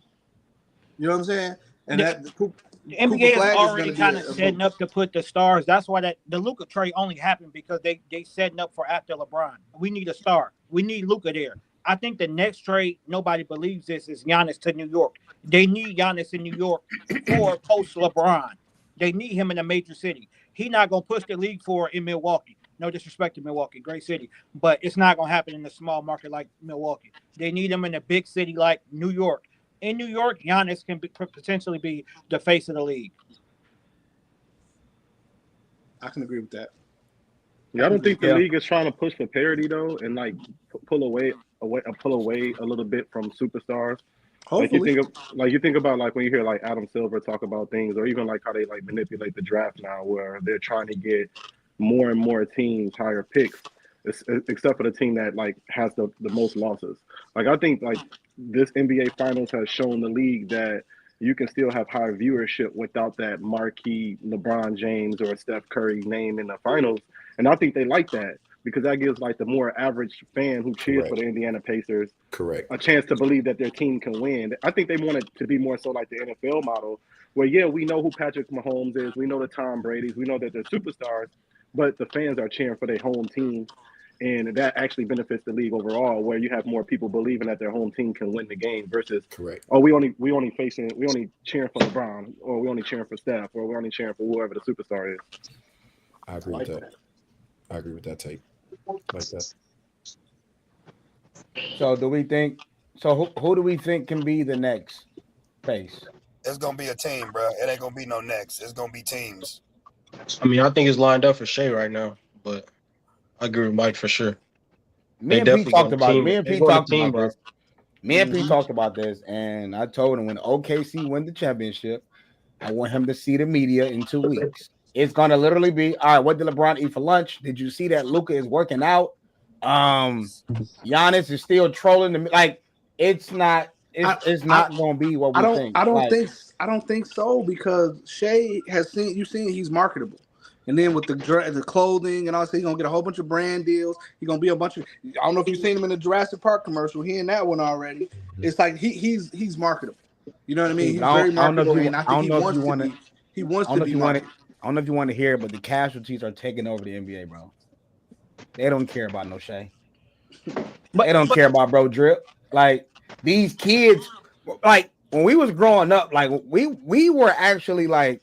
You know what I'm saying? And The NBA is already kind of setting up to put the stars. That's why the Luka trade only happened because they setting up for after LeBron. We need a star. We need Luka there. I think the next trade, nobody believes this, is Giannis to New York. They need Giannis in New York for post LeBron. They need him in a major city. He's not gonna push the league for in Milwaukee. No disrespect to Milwaukee, great city, but it's not gonna happen in a small market like Milwaukee. They need him in a big city like New York. In New York, Giannis can potentially be the face of the league. I can agree with that. Yeah, I don't think the league is trying to push for parity though, and like pull away a little bit from superstars. Hopefully. Like you think about like when you hear like Adam Silver talk about things, or even like how they like manipulate the draft now, where they're trying to get more and more teams higher picks, except for the team that like has the most losses. Like I think like this NBA Finals has shown the league that you can still have high viewership without that marquee LeBron James or Steph Curry name in the finals, and I think they like that. Because that gives like the more average fan who cheers for the Indiana Pacers a chance to believe that their team can win. I think they want it to be more so like the NFL model, where we know who Patrick Mahomes is, we know the Tom Brady's, we know that they're superstars, but the fans are cheering for their home team, and that actually benefits the league overall, where you have more people believing that their home team can win the game versus we only cheering for LeBron, or we only cheering for Steph, or we only cheering for whoever the superstar is. I agree with that. I agree with that take. Like that. So do we think? So who do we think can be the next face? It's gonna be a team, bro. It ain't gonna be no next. It's gonna be teams. I mean, I think it's lined up for Shea right now, but I agree with Mike for sure. Me and Pete talked about this. Me and Pete talked about this, and I told him when OKC win the championship, I want him to see the media in 2 weeks. It's gonna literally be, all right, what did LeBron eat for lunch? Did you see that Luka is working out? Giannis is still trolling them. Like it's not gonna be what we think. I don't think so, because Shea has seen he's marketable. And then with the clothing and all that, he's gonna get a whole bunch of brand deals. He's gonna be a bunch of, I don't know if you've seen him in the Jurassic Park commercial. He in that one already. It's like he's marketable. You know what I mean? He's very marketable, and I think he wants to be marketable. I don't know if you want to hear it, but the casualties are taking over the NBA, bro. They don't care about no Shea. They don't care about bro drip. Like these kids, like when we was growing up, like we were actually like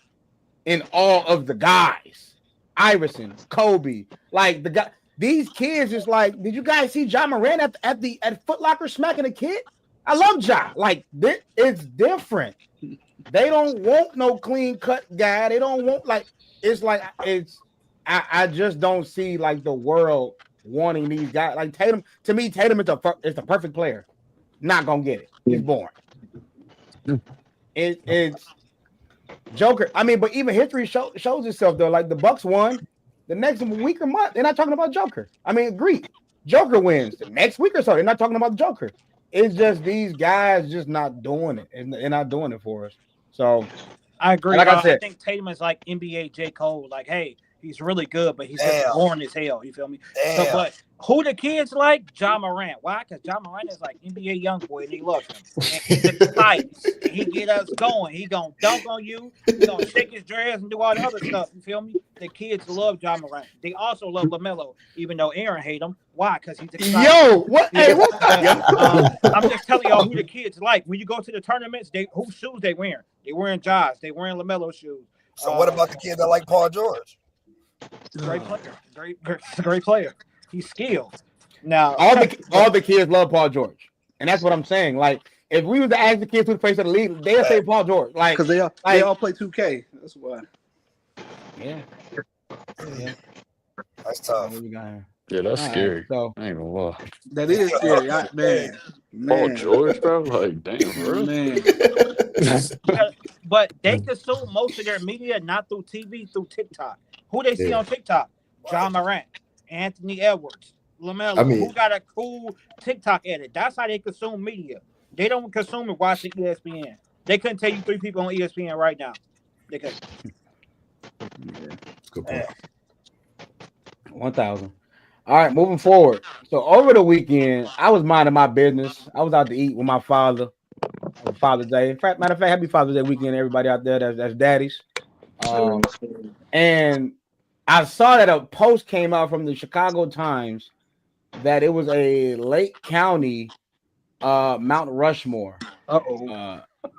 in awe of the guys. Iverson, Kobe, like the guy. These kids is like, did you guys see Ja Morant at Foot Locker smacking a kid? I love Ja. Like it's different. They don't want no clean cut guy. They don't want I just don't see like the world wanting these guys. Like Tatum, to me, Tatum is the perfect player. Not gonna get it. He's born. It's Joker. I mean, but even history shows itself though. Like the Bucks won the next week or month. They're not talking about Joker. I mean, agree. Joker wins the next week or so. They're not talking about Joker. It's just these guys just not doing it, and they're not doing it for us. So I agree. Like I said, I think Tatum is like NBA J. Cole. Like, hey, he's really good, but he's just boring as hell. You feel me? So, but who the kids like? Ja Morant. Why? Because Ja Morant is like NBA young boy, and they love him. And he's excited. And he get us going. He gonna dunk on you. He gonna shake his dress and do all the other stuff. You feel me? The kids love Ja Morant. They also love LaMelo, even though Aaron hate him. Why? Because he's excited. Yo, what? Hey, what's up? I'm just telling y'all who the kids like. When you go to the tournaments, whose shoes they wearing? They wearing Ja's. They wearing LaMelo shoes. So what about the kids that like Paul George? Great player. Great player. He's skilled. Now all the kids love Paul George. And that's what I'm saying. Like, if we was to ask the kids who the face of the league, they'll say Paul George. Like, because they all play 2K. That's why. Yeah. That's tough. Yeah, that's scary. Right, so I ain't gonna lie. That is scary, man. Paul George, bro. Like, damn, bro. Man. But they consume most of their media not through TV, through TikTok. Who they see on TikTok? John Morant, Anthony Edwards, LaMelo. Who got a cool TikTok edit? That's how they consume media. They don't consume it watching ESPN. They couldn't tell you 3 people on ESPN right now. They could. Good point. 1,000. All right, moving forward. So over the weekend, I was minding my business. I was out to eat with my father. Father's Day. In fact, matter of fact, happy Father's Day weekend, everybody out there that's daddies. And I saw that a post came out from the Chicago Times that it was a Lake County Mount Rushmore.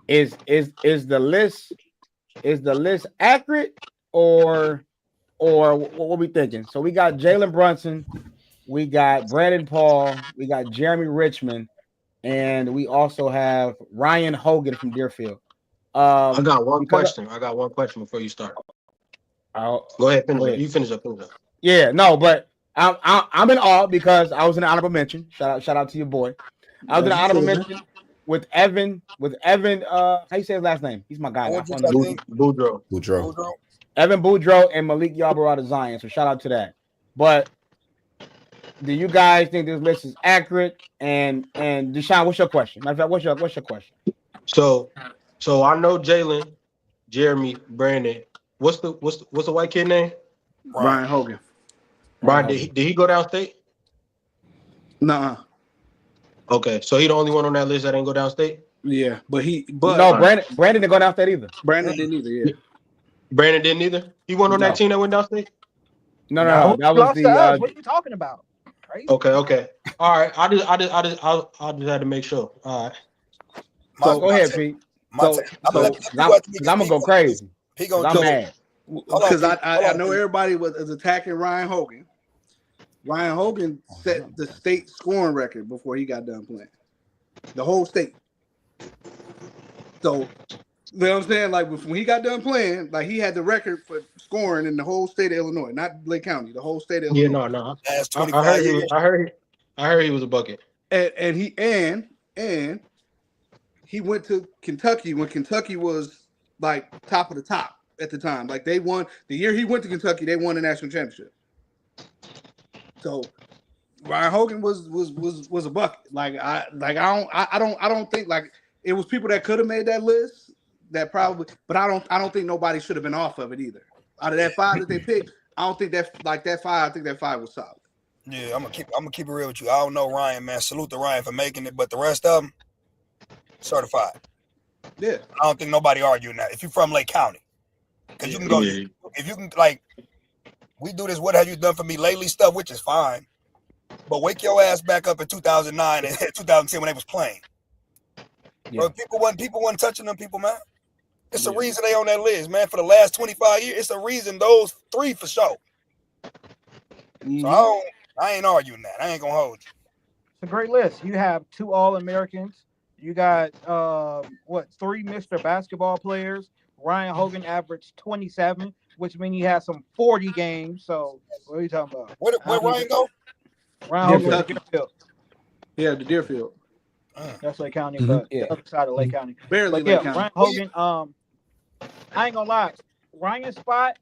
Is the list accurate or what we thinking? So we got Jalen Brunson, we got Brandon Paul, we got Jeremy Richmond, and we also have Ryan Hogan from Deerfield. I got one question. I got one question before you start. Go ahead, finish up. You finish up. Yeah, no, but I'm in awe because I was in an honorable mention. Shout out to your boy. I was in an honorable mention with Evan. How you say his last name? He's my guy. Boudreaux. Evan Boudreaux and Malik Yarbrough out of Zion. So shout out to that. But do you guys think this list is accurate? And Deshaun, what's your question? Matter of fact, what's your question? So I know Jalen, Jeremy, Brandon. What's the white kid name? Brian Hogan. Brian, did he go downstate? Nuh-uh. Okay, so he the only one on that list that ain't go downstate? Yeah, but no, Brandon didn't go downstate either. Brandon didn't either. Yeah. Brandon didn't either. He wasn't on that team that went downstate. No. That was the. What are you talking about? Crazy. Okay. All right. I just had to make sure. All right. So go ahead, Pete. I'm gonna go crazy. I'm mad because I know everybody was attacking Ryan Hogan. Ryan Hogan set the state scoring record before he got done playing. The whole state. So, you know what I'm saying? Like when he got done playing, like he had the record for scoring in the whole state of Illinois, not Lake County, the whole state of Illinois. Yeah, no. I heard he was a bucket. And he went to Kentucky when Kentucky was like top of the top at the time. Like they won the year he went to Kentucky, they won the national championship. So Ryan Hogan was a bucket. I don't think like it was people that could have made that list that probably, but I don't think nobody should have been off of it either. Out of that 5 that they picked, I don't think that like that 5. I think that 5 was solid. Yeah, I'm gonna keep it real with you. I don't know Ryan, man. Salute to Ryan for making it, but the rest of them certified. Yeah, I don't think nobody arguing that. If you're from Lake County, because you can go, if you can like. We do this "what have you done for me lately" stuff, which is fine. But wake your ass back up in 2009 and 2010 when they was playing. Yeah. Bro, people wasn't touching them people, man. It's a reason they on that list, man. For the last 25 years, it's a reason those 3 for sure. So I ain't arguing that. I ain't gonna hold you. It's a great list. You have 2 All-Americans. You got 3 Mr. Basketball players. Ryan Hogan averaged 27. Which means he has some 40 games. So what are you talking about? Where Ryan go? Ryan Hogan to Deerfield. Yeah, the Deerfield. That's Lake County, but the other side of Lake County. Barely Lake County. Ryan Hogan. I ain't gonna lie. Ryan's spot.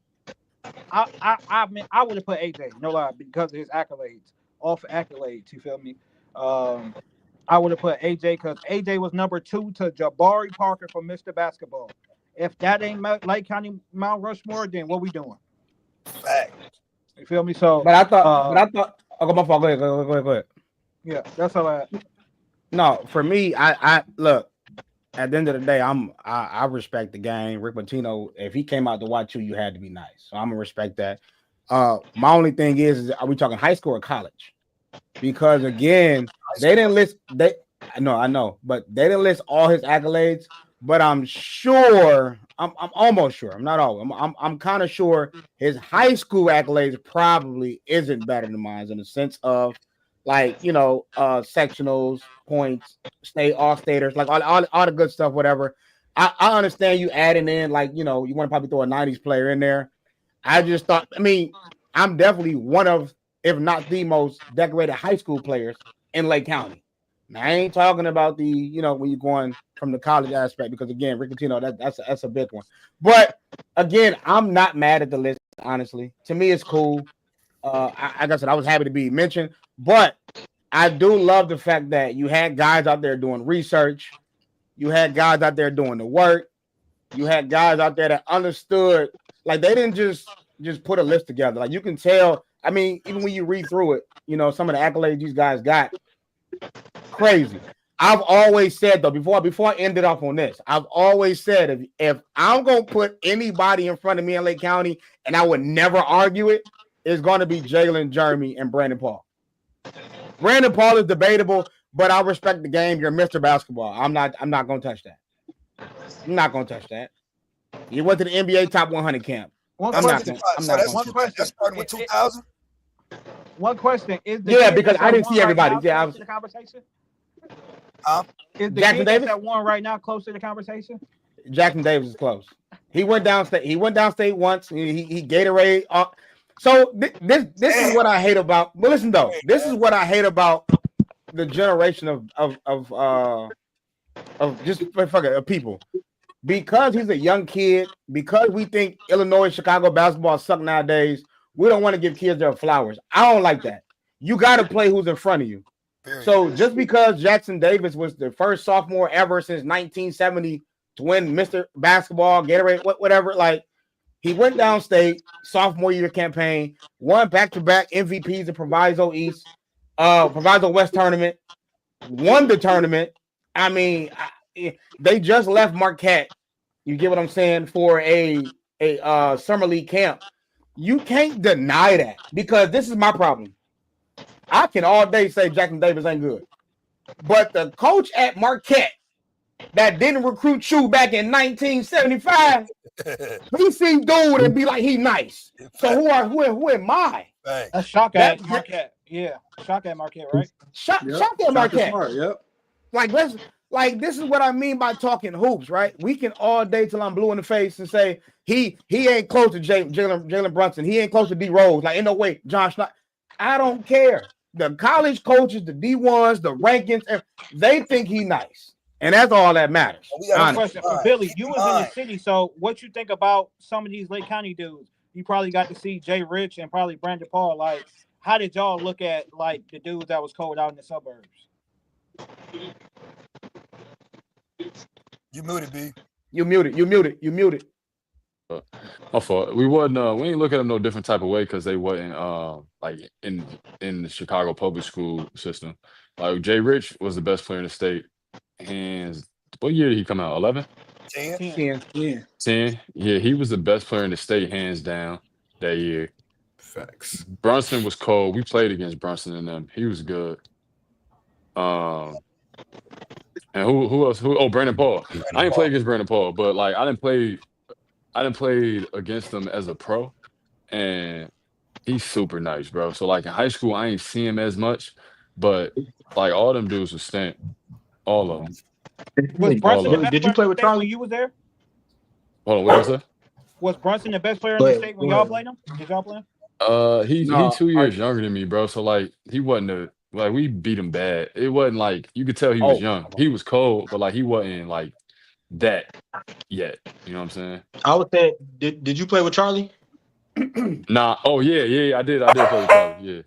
I mean, I would have put AJ. No lie, because of his accolades. Off accolades. You feel me? I would have put AJ because AJ was number 2 to Jabari Parker for Mr. Basketball. If that ain't Lake County Mount Rushmore, then what we doing? You feel me? So, but I thought. Oh, my fault. Go ahead. Yeah, that's all I. No, for me, I look. At the end of the day, I respect the game. Rick Pitino, if he came out to watch you had to be nice. So I'm gonna respect that. My only thing is are we talking high school or college? Because again, they didn't list. I know, but they didn't list all his accolades. But I'm sure, I'm almost sure. I'm not all. I'm kind of sure his high school accolades probably isn't better than mine in the sense of, like, sectionals, points, state all-staters, like all the good stuff, whatever. I understand you adding in, like, you want to probably throw a 90s player in there. I just thought, I'm definitely one of, if not the most decorated high school players in Lake County. Now, I ain't talking about the, when you're going from the college aspect, because again, Rick Pitino, that's a big one. But again, I'm not mad at the list, honestly. To me, it's cool. Like I said, I was happy to be mentioned, but I do love the fact that you had guys out there doing research. You had guys out there doing the work. You had guys out there that understood, like they didn't just put a list together. Like you can tell, I mean, even when you read through it, some of the accolades these guys got, crazy. I've always said though, before I ended off on this, I've always said if I'm gonna put anybody in front of me in Lake County and I would never argue it, it's gonna be Jalen, Jeremy, and Brandon Paul. Brandon Paul is debatable, but I respect the game. You're Mr. Basketball. I'm not gonna touch that. I'm not gonna touch that. You went to the NBA top 100 camp. I'm not gonna that's starting with 2000. One question is because I didn't see everybody. I was to the conversation. Is the Jackson kid Davis that's at one right now close to the conversation? Jackson Davis is close. He went downstate. He went downstate once. He Gatorade. So this is what I hate about. But listen though, this is what I hate about the generation of people. Because he's a young kid, because we think Illinois, Chicago basketball suck nowadays, we don't want to give kids their flowers. I don't like that. You got to play who's in front of you. So just because Jackson Davis was the first sophomore ever since 1970 to win Mr. Basketball, Gatorade, whatever, like he went downstate, sophomore year campaign, won back-to-back MVPs of Proviso East, Proviso West tournament, won the tournament. I mean, they just left Marquette. You get what I'm saying, for a summer league camp. You can't deny that, because this is my problem. I can all day say Jackson Davis ain't good, but the coach at Marquette that didn't recruit you back in 1975, he see dude and be like he nice. So who am I? That's shock at Marquette. Yeah, shock at Marquette, right? Shock at Marquette. Smart, yep. Like this is what I mean by talking hoops, right? We can all day till I'm blue in the face and say he ain't close to Jalen Brunson. He ain't close to D Rose. Like, ain't no way, John Schneider. I don't care. The college coaches, the D1s, the rankings, they think he nice. And that's all that matters. One question for Billy. You was in the city, so what you think about some of these Lake County dudes? You probably got to see Jay Rich and probably Brandon Paul. Like, how did y'all look at like the dudes that was cold out in the suburbs? You muted, B. You muted. My fault. We ain't look at them no different type of way because they wasn't like in the Chicago public school system. Like Jay Rich was the best player in the state. Hands. What year did he come out? 11? 10. Yeah, he was the best player in the state, hands down, that year. Facts. Brunson was cold. We played against Brunson and them. He was good. And who else? Brandon Paul. I didn't play against Brandon Paul, but like I didn't play against him as a pro, and he's super nice, bro. So like in high school, I ain't see him as much, but like all them dudes was stamped. All of them. Was Brunson did you play with Charlie when you was there? Hold on, what was that? Was Brunson the best player in the state when y'all played him? Did y'all play him? He 2 years younger than me, bro. So like he wasn't we beat him bad. It wasn't like you could tell he was young. He was cold, but like he wasn't like that yet. You know what I'm saying? I was saying, did you play with Charlie? Nah. Oh yeah. I did play with Charlie. Yeah.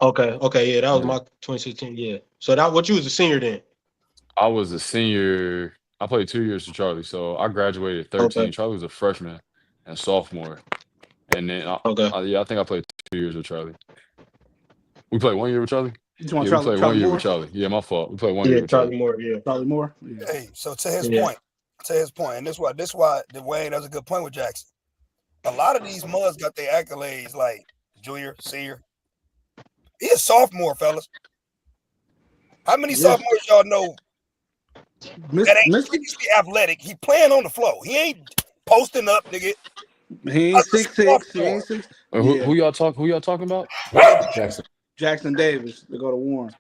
Okay, yeah, that was my 2016. Yeah. So that what you was a senior then? I was a senior. I played 2 years for Charlie, so I graduated at 13. Okay. Charlie was a freshman and sophomore, and then I think I played 2 years with Charlie. We played 1 year with Charlie. We played 1 year with Charlie. Yeah, my fault. We played 1 year with Charlie. Charlie Moore. Yeah. Hey, so to his point, and this why Dwayne, that's a good point with Jackson. A lot of these muds got their accolades like junior, senior. He a sophomore, fellas. How many sophomores y'all know that ain't seriously athletic? He playing on the floor. He ain't posting up, nigga. He ain't 6'6". He ain't 6'6". Who y'all talking about? Jackson Davis to go to Warren.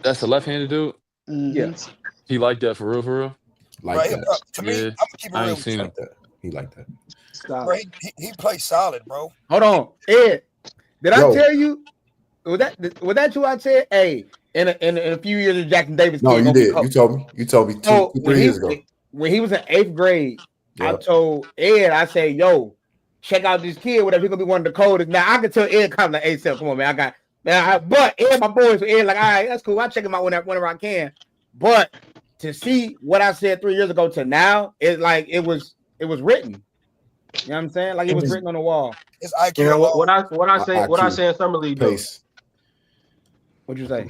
That's the left-handed dude? Mm-hmm. Yes. He like that for real? Like that. To me, I'm gonna keep it real. I ain't seen him. He like that. Bro, he plays solid, bro. Hold on. Ed, did I tell you? Was that you I said? Hey, in a few years of Jackson Davis. No, you did. You told me. You told me 3 years ago. When he was in 8th grade, I told Ed, I said, "Yo, check out this kid. Whatever, he gonna be one of the coldest." Now I can tell Ed kind of like, "Hey, Seth, come on, man. But Ed, my boys, so Ed, like, all right, that's cool. I check him out whenever I can. But to see what I said 3 years ago to now, it was written. You know what I'm saying? Like it was written on the wall. It's IQ. You know what I say in Summer League though. What'd you say?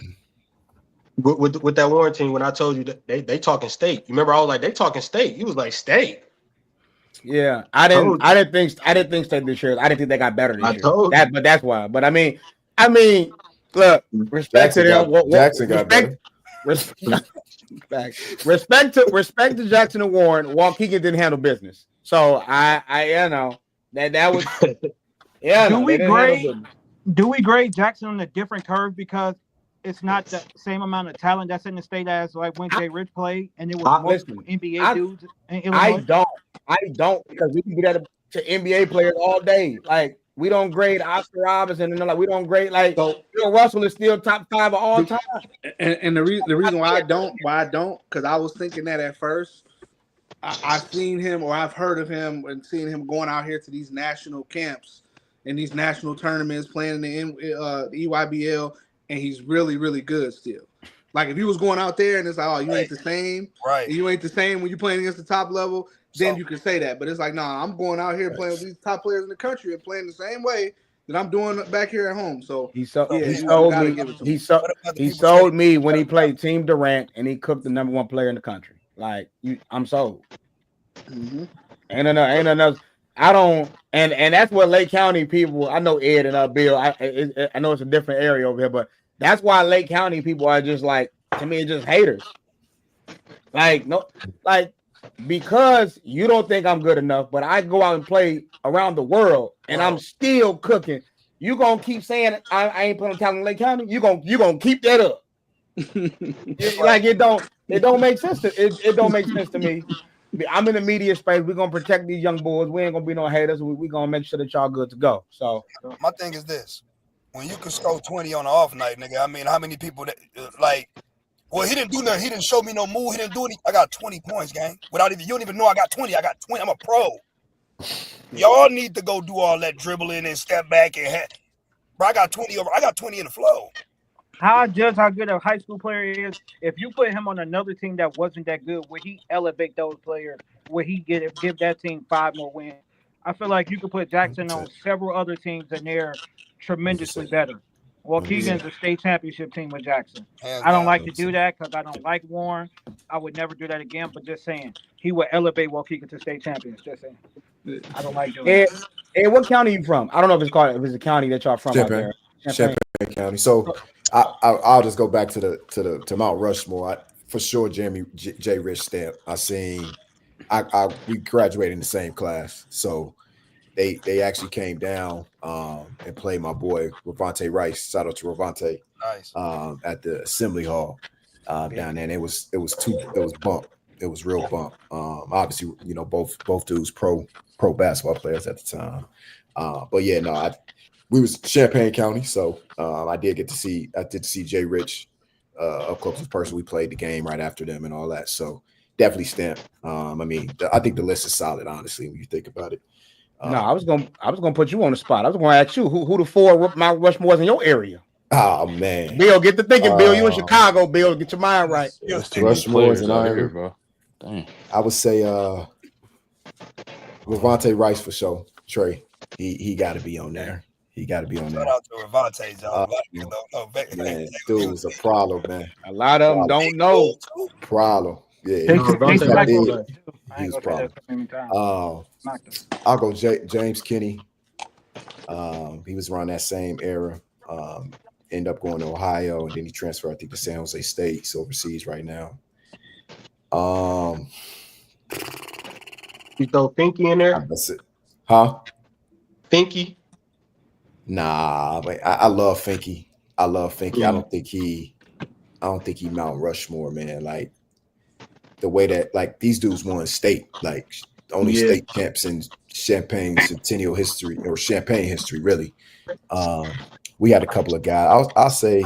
With that Warren team, when I told you that they talking state, you remember I was like, they talking state. You was like state. Yeah, I didn't think state this year. I didn't think they got better this year. But that's why. But I mean, look, respect to them. Jackson got better. Respect to Jackson and Warren. Walt Keegan didn't handle business. So I know that was Do we grade Jackson on a different curve because it's not the same amount of talent that's in the state as like when Jay Rich played and it was multiple NBA dudes in Illinois? I don't because we can do that to NBA players all day. Like we don't grade Oscar Robertson and like we don't grade like Bill Russell is still top 5 of all time. And the reason why I don't because I was thinking that at first. I've seen him or I've heard of him and seen him going out here to these national camps and these national tournaments playing in the EYBL, and he's really, really good still. Like if he was going out there and it's like, oh, you ain't the same, right? You ain't the same when you're playing against the top level, then you can say that. But it's like, nah, I'm going out here playing with these top players in the country and playing the same way that I'm doing back here at home. So he sold me when he played Team Durant and he cooked the #1 player in the country. Like I'm sold. Mm-hmm. Ain't enough. I don't, and that's what Lake County people. I know Ed and Bill. I know it's a different area over here, but that's why Lake County people are just like, to me, just haters. Because you don't think I'm good enough, but I go out and play around the world and I'm still cooking. You gonna keep saying I ain't putting talent in Lake County? You gonna keep that up? It don't make sense. It don't make sense to me. I'm in the media space. We're gonna protect these young boys. We ain't gonna be no haters. We're gonna make sure that y'all good to go. So my thing is this: when you can score 20 on the off night, nigga. I mean, how many people that like? Well, he didn't do nothing. He didn't show me no move. He didn't do anything. I got 20 points, gang. Without even you don't even know I got 20. I got 20. I'm a pro. Y'all need to go do all that dribbling and step back and bro, I got 20 over. I got 20 in the flow. How I judge how good a high school player is, if you put him on another team that wasn't that good, would he elevate those players? Would he give that team 5 more wins? I feel like you could put Jackson on several other teams and they're tremendously better. Well, Keegan's a state championship team with Jackson. I don't like to do that because I don't like Warren. I would never do that again, but just saying, he would elevate Waukegan to state champions. Just saying. I don't like doing that. Hey, what county are you from? I don't know if it's a county that y'all from out there. Champaign County. So I'll just go back to Mount Rushmore. For sure, Jay Rich stamp. We graduated in the same class, so they actually came down and played my boy Ravonte Rice. Shout out to Ravonte. Nice. At the Assembly Hall down there. And it was bump. It was real bump. Obviously, both dudes pro basketball players at the time. But yeah, no, we was Champaign County, so I did see Jay Rich up close and personal. We played the game right after them and all that. So definitely stamp. I think the list is solid, honestly, when you think about it. No, I was gonna put you on the spot. I was gonna ask you who the 4 Mount Rushmores in your area. Oh man, Bill, get to thinking. Bill, you in Chicago. Bill, get your mind right. Rushmores in our area. Dang. I would say Ravonte Rice for sure. Trey, he got to be on there. He got to be on there. Shout out to Ravonte, y'all. Man, dude was a problem, man. A lot of them don't know. Problem. Yeah, he was problem. I'll go James Kinney. He was around that same era. End up going to Ohio, and then he transferred, I think, to San Jose State. He's overseas right now. You throw Finky in there? Huh? Finky? Nah, but I love Finky. I don't think he Mount Rushmore, man. Like the way that these dudes won state, only state camps in Champaign centennial history or Champaign history, really. We had a couple of guys. I'll say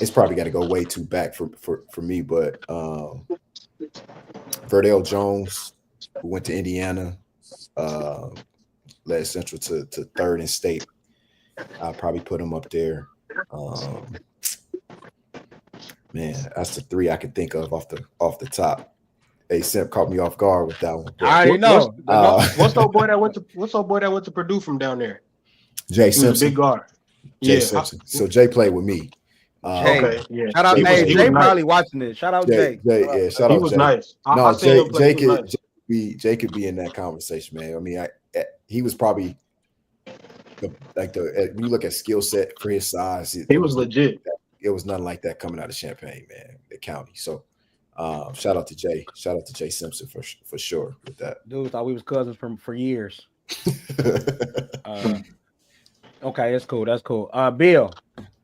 it's probably got to go way too back for me, but Verdell Jones, who went to Indiana, led Central to third in state. I'll probably put him up there. Man, that's the three I can think of off the top. Hey, Simp caught me off guard with that one. I already know. What's old boy that went to Purdue from down there? Jay Simpson, big guard. Jay Simpson. So Jay played with me. Jay. Okay, yeah. Shout out, Jay probably watching this. Shout out, Jay. Yeah, shout out. He was Jay. nice. No, Jay could Nice. be in that conversation, man. I mean, he was probably when you look at skill set for his size, He was legit. It was nothing like that coming out of Champaign, man, the county. So, shout out to Jay. Shout out to Jay Simpson for sure with that. Dude thought we was cousins for years. Okay, that's cool. That's cool. Bill.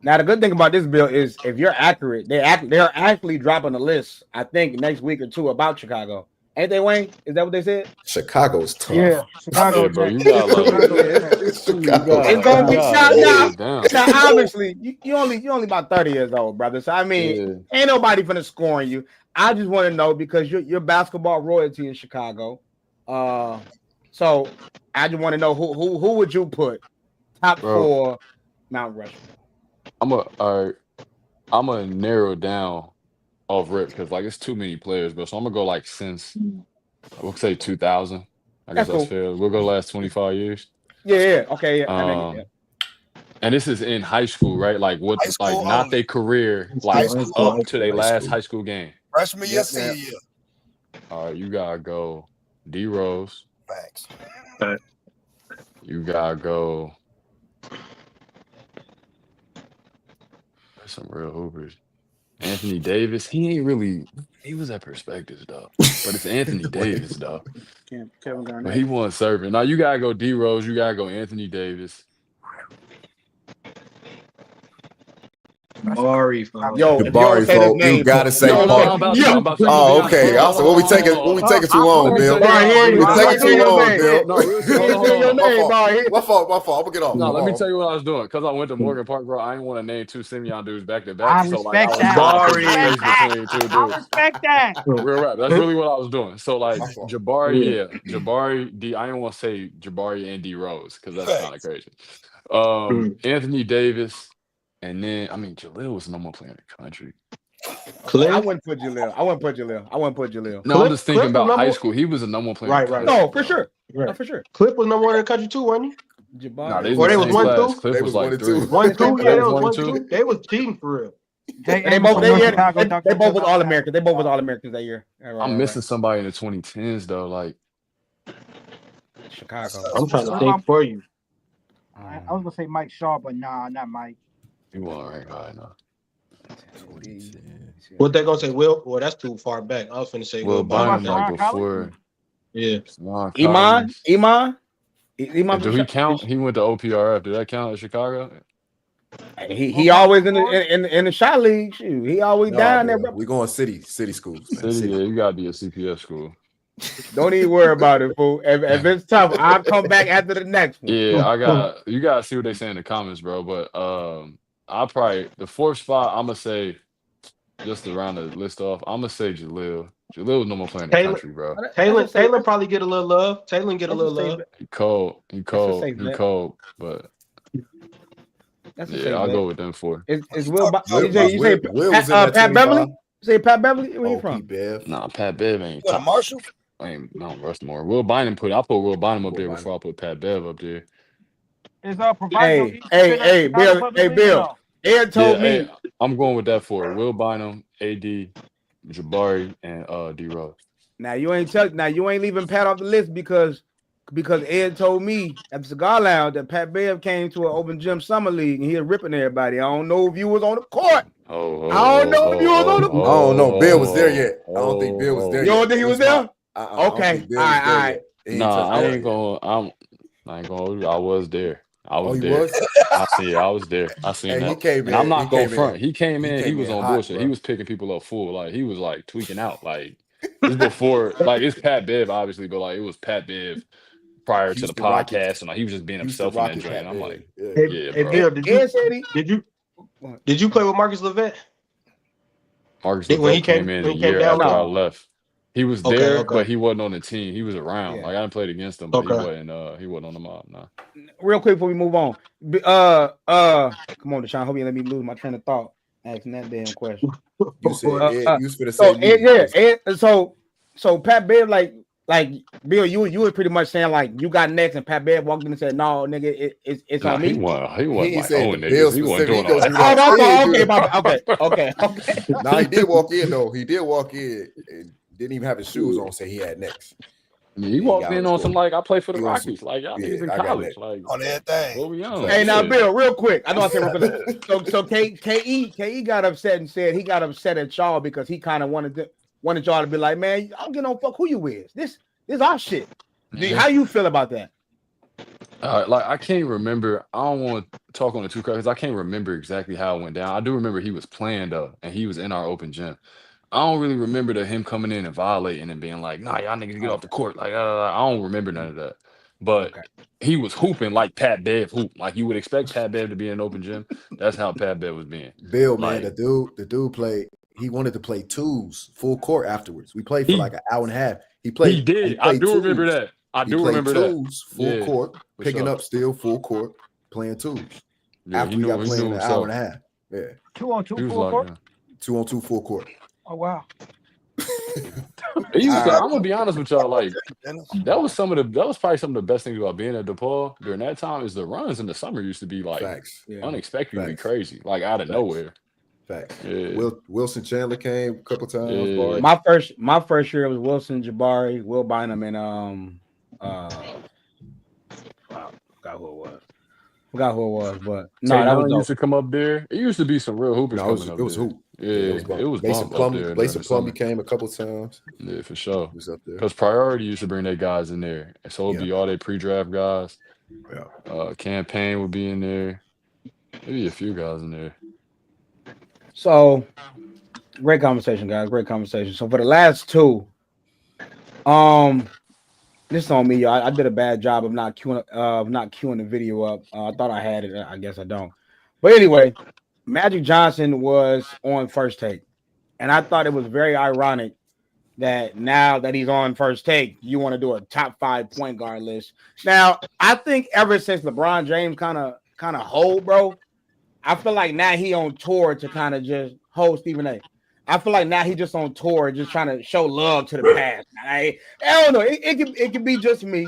Now the good thing about this, Bill, is if you're accurate, they're actually dropping a list, I think, next week or two about Chicago. Ain't they, Wayne? Is that what they said? Chicago's tough. Yeah, Chicago. Bro, you got It's gonna be now. Obviously, you only about 30 years old, brother. So I mean, ain't nobody finna score on you. I just want to know because you're basketball royalty in Chicago. So I just want to know who would you put top 4 Mount Rushmore? I'm gonna narrow down off rip because like it's too many players, bro. So I'm gonna go like since we'll say 2000. I guess that's fair. We'll go last 25 years. Yeah. Okay. Yeah. And this is in high school, right? Like what? Like not their career, like up to their last high school game. Freshman year, senior year. All right, you gotta go D Rose. Facts. You gotta go. There's some real hoopers. Anthony Davis, he was at Perspectives though, but it's Anthony Davis though. Kevin Garnett. But he wasn't serving. Now you gotta go D Rose, you gotta go Anthony Davis. Jabari, you gotta say Paul. Oh, okay. Also, what we taking too long, Bill? We taking too long, Bill. My fault. I'm gonna get off. No, let me tell you what I was doing. Because I went to Morgan Park, bro. I didn't want to name 2 Simeon dudes back to back. I respect that. I respect that. Real rap. That's really what I was doing. So like Jabari, D. I didn't want to say Jabari and D Rose because that's kind of crazy. Anthony Davis. And then, I mean, Jaleel was no more playing in the country. I wouldn't put Jaleel. No, I'm just thinking about high school. He was a number one player. Right. No, for sure. Right. No, for sure. Cliff was number 1 in the country too, wasn't he? No, they was 1-2. Cliff was like 3. 1-2. Yeah, they was 1-2. They was cheating for real. They both was All Americans. They both was All Americans that year. I'm missing somebody in the 2010s though, like Chicago. I'm trying to think for you. I was gonna say Mike Shaw, but nah, not Mike. He wasn't ranked high enough. What they gonna say? Will? Well, that's too far back. I was finna say Will Bynum like before. Yeah. Iman. Do he count? He went to OPRF. Did that count at Chicago? He always in the shot league. Shoot, he always down there. We going city schools. Man. City, yeah, you gotta be a CPS school. Don't even worry about it, fool. If it's tough, I'll come back after the next one. Yeah, you gotta see what they say in the comments, bro. But I'll probably the 4th spot. I'm gonna say just to round the list off. I'm gonna say Jaleel. Jaleel was no more playing in the country, bro. Taylor probably get a little love. Taylor get a little love. He cold, but I'll go with them 4. Is Will? You say Pat Beverly? You say Pat Beverly? Where you from? Nah, Pat Bev ain't. What, Marshall? No, Rushmore. Will Bynum I put Will Bynum up there before I put Pat Bev up there. Is providing. Hey, Bill. Ed told me. I'm going with that 4. Will Bynum, AD, Jabari, and D Rose. Now you ain't leaving Pat off the list because Ed told me at the Cigar Lounge that Pat Bev came to an open gym summer league and he was ripping everybody. I don't know if you was on the court. I don't know if you was on the court. I don't know. Bill was there yet. I don't think Bill was there. You don't think he was there? Okay. All right. Nah, I ain't gonna. I was there. I was there. I was there. I seen that. He came in. I'm not going front. He came in. He was on bullshit. Bro. He was picking people up full. Like he was like tweaking out. Like it's before. Like it's Pat Bev, obviously, but like it was Pat Bev prior to the podcast, and like he was just being himself in that joint. I'm like, Hey, Bill, did you Did you play with Marcus Levette? Marcus When Levette he came in a year after I left. He was there, but he wasn't on the team. He was around. Yeah. Like I didn't play against him, but he wasn't on the mob. Nah. Real quick before we move on. Come on, Deshaun. Hope you let me lose my train of thought asking that damn question. You said Ed, you was finna say me. So Pat Bev, like Bill, you were pretty much saying like you got next, and Pat Bev walked in and said, "No, nigga, it's on me." He wasn't my said own the niggas. Bills He wasn't doing specific. all that. Okay. Nah, he did walk in though. He did walk in and didn't even have his shoes on. Say he had next. He walked in on some like I play for the Rockies, like y'all niggas in college, like on everything. What we on? Hey, now Bill, real quick. I know I said so Ke got upset and said he got upset at y'all because he kind of wanted y'all to be like, man, I don't give no fuck who you is. This our shit. How you feel about that? Like I can't remember. I don't want to talk on the two because I can't remember exactly how it went down. I do remember he was playing though, and he was in our open gym. I don't really remember him coming in and violating and being like, "Nah, y'all niggas get off the court." Like I don't remember none of that. But he was hooping like Pat Bev hoop. Like you would expect Pat Bev to be in an open gym. That's how Pat Bev was being. Bill, man, the dude played. He wanted to play twos full court afterwards. We played for like an hour and a half. He played. He did. I do remember that. I do remember that. Twos full court, picking up still full court, playing twos. Yeah, after we got playing an hour and a half. Yeah. 2-on-2 full court. 2-on-2 full court. Oh wow. I'm gonna be honest with y'all. Like that was probably some of the best things about being at DePaul during that time. Is the runs in the summer used to be like unexpectedly crazy, like out of nowhere. Facts. Yeah. Wilson Chandler came a couple times. Yeah. My first year was Wilson, Jabari, Will Bynum, and forgot who it was, but no, that was used to come up there. It used to be some real hoopers coming up. It was there. hoop. Yeah, it was Mason bump up there. Plum came a couple times. Yeah, for sure. He was up there because Priority used to bring their guys in there, and so it'd be all their pre-draft guys. Yeah. Campaign would be in there. Maybe a few guys in there. So, great conversation, guys. Great conversation. So for the last two, this is on me, y'all. I did a bad job of not queuing the video up. I thought I had it. I guess I don't. But anyway, Magic Johnson was on First Take, and I thought it was very ironic that now that he's on First Take, you want to do a top 5 point guard list. Now, I think ever since LeBron James kind of hold, bro, I feel like now he on tour to kind of just hold Stephen A. I feel like now he just on tour, just trying to show love to the past. I don't know. It could be just me,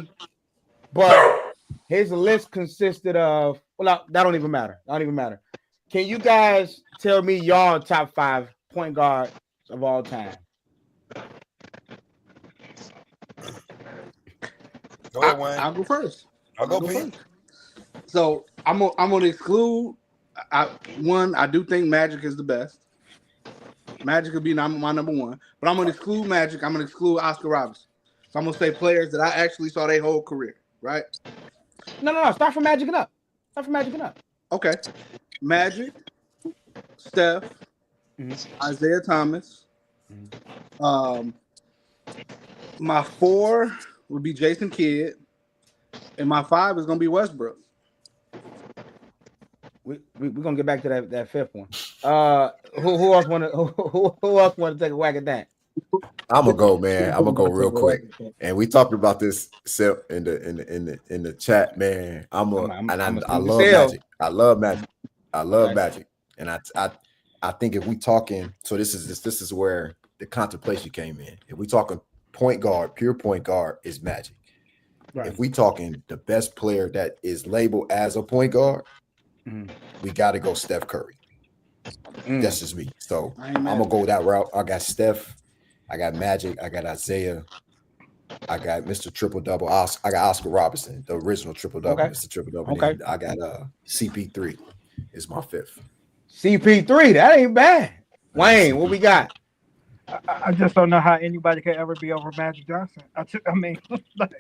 but his list consisted of that don't even matter. Can you guys tell me y'all top 5 point guards of all time? Go ahead, Wayne. I'll go first. I'll go Pete. So I'm gonna exclude. I do think Magic is the best. Magic would be my number one, but I'm gonna exclude Magic. I'm gonna exclude Oscar Robertson. So I'm gonna say players that I actually saw their whole career. Right? No. Start from Magic and up. Okay. Magic, Steph, Isaiah Thomas. My 4 would be Jason Kidd, and my 5 is gonna be Westbrook. We're gonna get back to that 5th one. Who else want to take a whack at that? I'm gonna go, man. I'm gonna go real quick. And we talked about this in the chat, man. I love Magic. I love Magic. I love Magic. And I think if we talking, so this is where the contemplation came in. If we talking point guard, pure point guard is Magic. Right. If we talking the best player that is labeled as a point guard, we got to go Steph Curry. That's just me. So I'm gonna go that route. I got Steph, I got Magic, I got Isaiah, I got Mr. Triple Double. I got Oscar Robertson, the original Triple Double, Mr. Triple Double. Okay. I got CP3 is my 5th. CP3, that ain't bad. Wayne, what we got? I just don't know how anybody could ever be over Magic Johnson. I mean,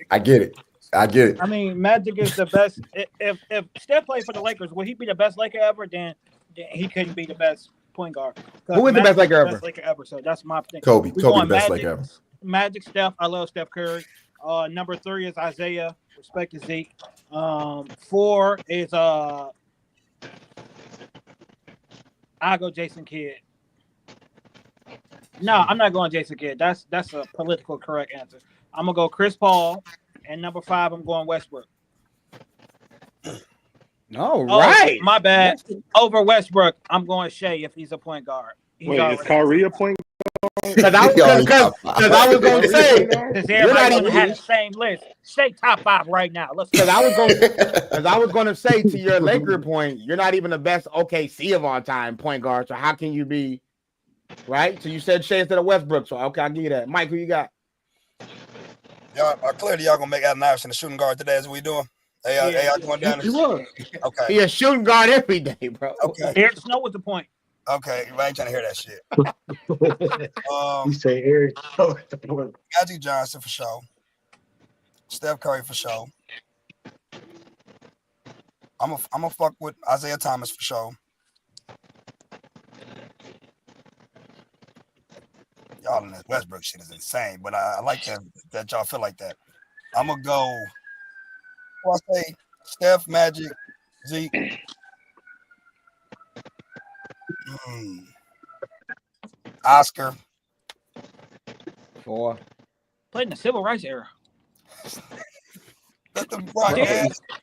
I get it. I mean, Magic is the best. If Steph played for the Lakers, would he be the best Laker ever? Then he couldn't be the best point guard. Who is the best Laker ever? Best Laker ever. So that's my thing. Kobe the best Laker ever. Magic, Steph. I love Steph Curry. Number 3 is Isaiah. Respect to Zeke. 4 is I go Jason Kidd. No, I'm not going Jason Kidd. That's a political correct answer. I'm gonna go Chris Paul, and number 5, I'm going Westbrook. All right. My bad. Over Westbrook, I'm going Shea if he's a point guard. Wait, is Kyrie a point guard? Because I was going to say, because everybody going to have the same list. Shea top 5 right now. Let's. Because I was going to say to your Laker point, you're not even the best OKC of all time point guard. So how can you be right? So you said Shea instead of Westbrook. So okay, I'll give you that. Mike, who you got? Y'all clearly y'all gonna make Allen Iverson the shooting guard today as we doing. Hey, y'all going down. Okay. He a shooting guard every day, bro. Okay. Eric Snow was the point. Okay, I ain't trying to hear that shit. You say Eric Snow at the point. Magic Johnson for sure. Steph Curry for sure. I'm a fuck with Isaiah Thomas for sure. Y'all in this Westbrook shit is insane, but I like that y'all feel like that. I'm gonna go. Well, I say Steph, Magic, Zeke. Oscar. 4. Played in the civil rights era.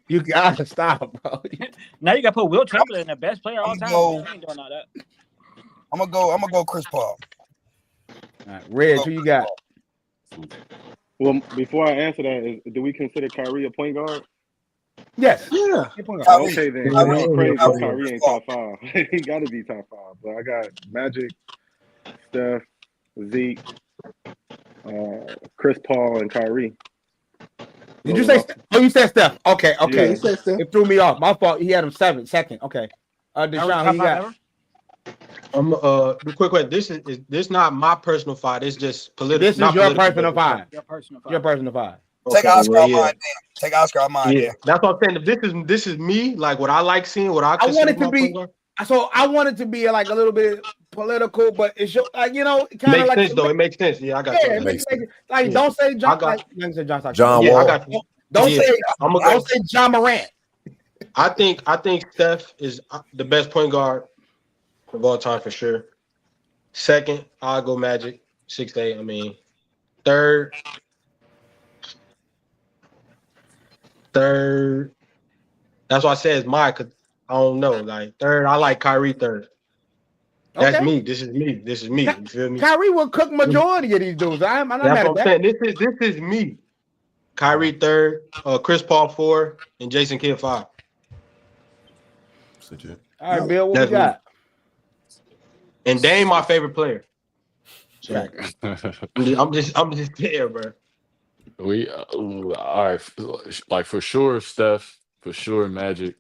You gotta stop, bro. Now you gotta put Will Chamberlain, the best player of all time. I ain't doing all that. I'm gonna go Chris Paul. All right, Reg, who you got? Well, before I answer that, do we consider Kyrie a point guard? Yes. Yeah. Okay, then. That's crazy. Kyrie ain't top 5. He got to be top 5. But I got Magic, Steph, Zeke, Chris Paul, and Kyrie. Did you say? Oh, you said Steph. Okay. Yeah. He said Steph. It threw me off. My fault. He had him second. Okay. Deshaun, who you got? I'm quick. This is not my personal 5. It's just political. This is your personal 5. Your personal 5. Take Oscar on mine. Take Oscar on mine. Yeah, that's what I'm saying. This is me. Like what I like seeing. What I want it to be. So I want it to be like a little bit political, but it's like kind of like sense though. It makes sense. Yeah, I got you. It makes sense. Like don't say John. John Wall. I got you. Don't say John Morant. I think Steph is the best point guard of all time for sure. Second, I'll go Magic. 6 to 8. I mean, third. That's why I said it's mine because I don't know. Like third, I like Kyrie third. That's Okay. me. This is me. You feel me? Kyrie will cook majority of these dudes. I'm not That's mad what at I'm that. saying. This is me. Kyrie third, Chris Paul 4, and Jason Kidd 5. All right, Bill, what we got? And Dame my favorite player. So, I'm just there, bro. We all right, like for sure, Steph, for sure, Magic.